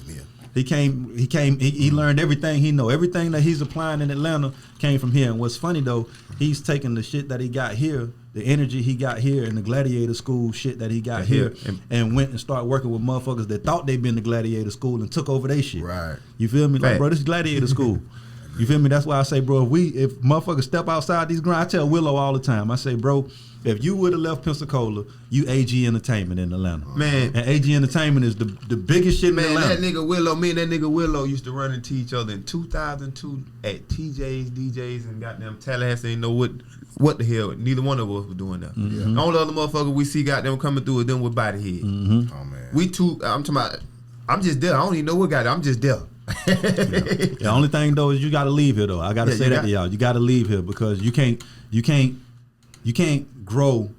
He learned everything he know. Everything that he's applying in Atlanta came from here. And what's funny though, he's taking the shit that he got here, the energy he got here and the gladiator school shit that he got here and went and started working with motherfuckers that thought they'd been to gladiator school and took over their shit. Right. You feel me? Like, bro, this is gladiator school. You feel me? That's why I say, bro, if motherfuckers step outside these grounds, I tell Willow all the time, I say, bro, if you would have left Pensacola, you AG Entertainment in Atlanta. Man. And AG Entertainment is the biggest shit in Atlanta. That nigga Willow used to run into each other in 2002 at TJ's, DJ's, and goddamn Tallahassee. Ain't know what the hell. Neither one of us was doing that. The only other motherfucker we see goddamn coming through is them with body head. Oh, man. I'm talking about I'm just there. I don't even know what got it. I'm just there. The only thing though is you got to leave here though. I got to say that to y'all. You got to leave here because you can't grow.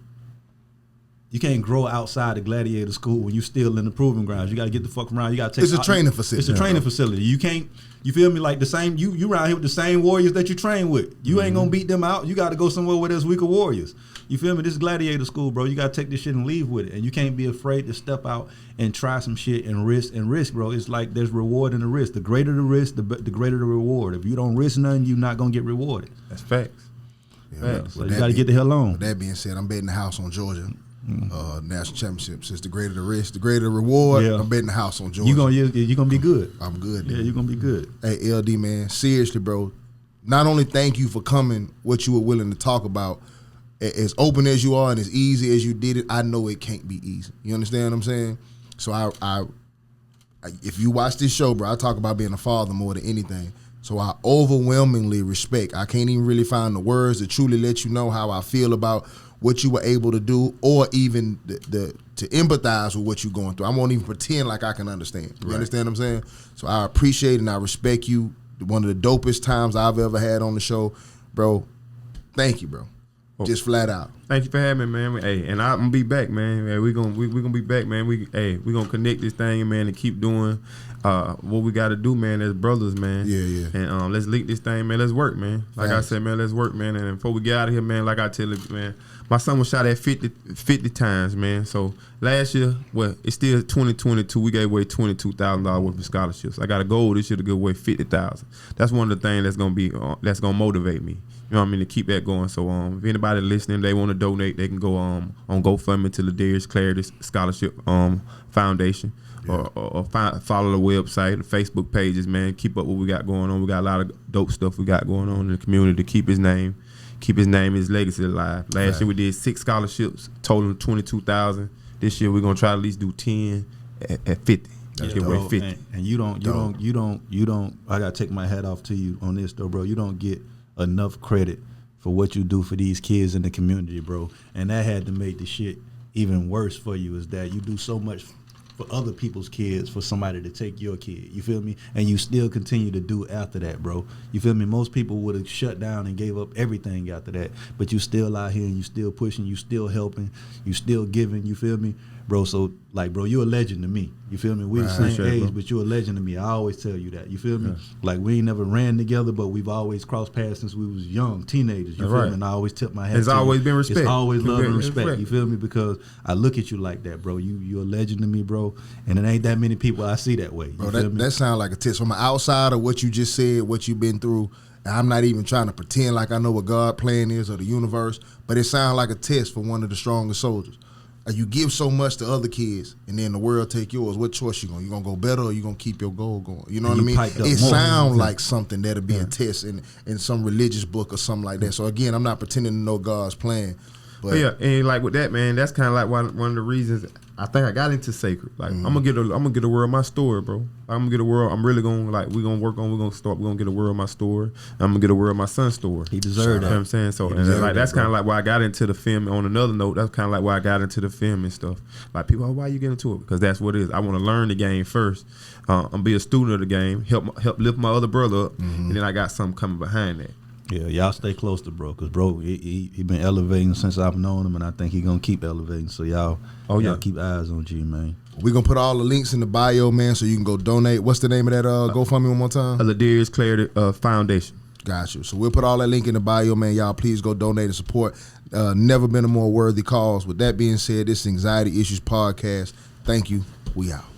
You can't grow outside the gladiator school when you still in the proving grounds. You got to get the fuck around. You got to take. It's a training facility. It's a training facility. You can't. You feel me? Like the same. You around here with the same warriors that you train with. You ain't gonna beat them out. You got to go somewhere where there's weaker warriors. You feel me? This is gladiator school, bro. You got to take this shit and leave with it. And you can't be afraid to step out and try some shit and risk, bro. It's like there's reward in the risk. The greater the risk, the greater the reward. If you don't risk nothing, you're not gonna get rewarded. That's facts. Yeah, so you got to get the hell on. With that being said, I'm betting the house on Georgia. National championship. Since the greater the risk, the greater the reward. I'm betting the house on Georgia. You gonna be good. I'm good. Yeah, you're gonna be good. Hey, LD man, seriously, bro. Not only thank you for coming, what you were willing to talk about, as open as you are and as easy as you did it. I know it can't be easy. You understand what I'm saying? So I if you watch this show, bro, I talk about being a father more than anything. So I overwhelmingly respect. I can't even really find the words to truly let you know how I feel about what you were able to do, or even to empathize with what you're going through. I won't even pretend like I can understand. You understand what I'm saying? So I appreciate and I respect you. One of the dopest times I've ever had on the show, bro. Thank you, bro. Just flat out. Thank you for having me, man. Hey, and I'm gonna be back, man. Hey, we gonna be back, man. We gonna connect this thing, man, and keep doing what we gotta do, man, as brothers, man. Yeah. And let's link this thing, man. Let's work, man. Like I said, man, let's work, man. And before we get out of here, man, like I tell you, man, my son was shot at 50 times, man. So last year, it's still 2022. We gave away $22,000 worth of scholarships. I got a goal this year to give away 50,000. That's one of the things that's gonna motivate me. You know what I mean, to keep that going. So if anybody listening, they want to donate, they can go on GoFundMe to the Darius Clarity Scholarship Foundation, or follow the website, the Facebook pages, man. Keep up what we got going on. We got a lot of dope stuff we got going on in the community to keep his name, his legacy alive. Last year we did 6 scholarships, totaling 22,000. This year we're gonna try to at least do 10 at 50. Give away 50. And you don't. I gotta take my hat off to you on this though, bro. You don't get enough credit for what you do for these kids in the community, bro. And that had to make the shit even worse for you, is that you do so much for other people's kids for somebody to take your kid. You feel me? And you still continue to do after that, bro. You feel me? Most people would have shut down and gave up everything after that. But you still out here and you still pushing, you still helping, you still giving, you feel me? Bro, so like, bro, you're a legend to me. You feel me? We're the same age, bro, but you're a legend to me. I always tell you that. You feel me? Like, we ain't never ran together, but we've always crossed paths since we was young, teenagers. You feel me? And I always tip my hat. It's always been respect. It's always love and respect. You feel me? Because I look at you like that, bro. You're a legend to me, bro. And it ain't that many people I see that way. Bro, that sounds like a test. From the outside of what you just said, what you've been through, and I'm not even trying to pretend like I know what God's plan is or the universe, but it sounds like a test for one of the strongest soldiers. You give so much to other kids, and then the world take yours. What choice you gonna? You gonna go better, or you gonna keep your goal going? You know what I mean? It sounds like something that'll be a test in some religious book or something like that. So again, I'm not pretending to know God's plan. But yeah, and like with that, man, that's kind of like one of the reasons I think I got into sacred. Like I'm gonna get a word of my story, bro. I'm gonna get a word. I'm really gonna we're gonna get a word of my story. I'm gonna get a word of my son's story. He deserved that. You know what I'm saying? So and like that's kind of like why I got into the film. On another note, that's kind of like why I got into the film and stuff. Like people, why you get into it? Because that's what it is. I want to learn the game first. I'm be a student of the game. Help lift my other brother up, and then I got something coming behind that. Yeah, y'all stay close to bro, because bro, he been elevating since I've known him, and I think he gonna keep elevating. So y'all keep eyes on G, man. We're gonna put all the links in the bio, man, so you can go donate. What's the name of that GoFundMe one more time? The Darius Clarity Foundation. Got you. So we'll put all that link in the bio, man. Y'all please go donate and support. Never been a more worthy cause. With that being said, this is Anxiety Issues Podcast. Thank you. We out.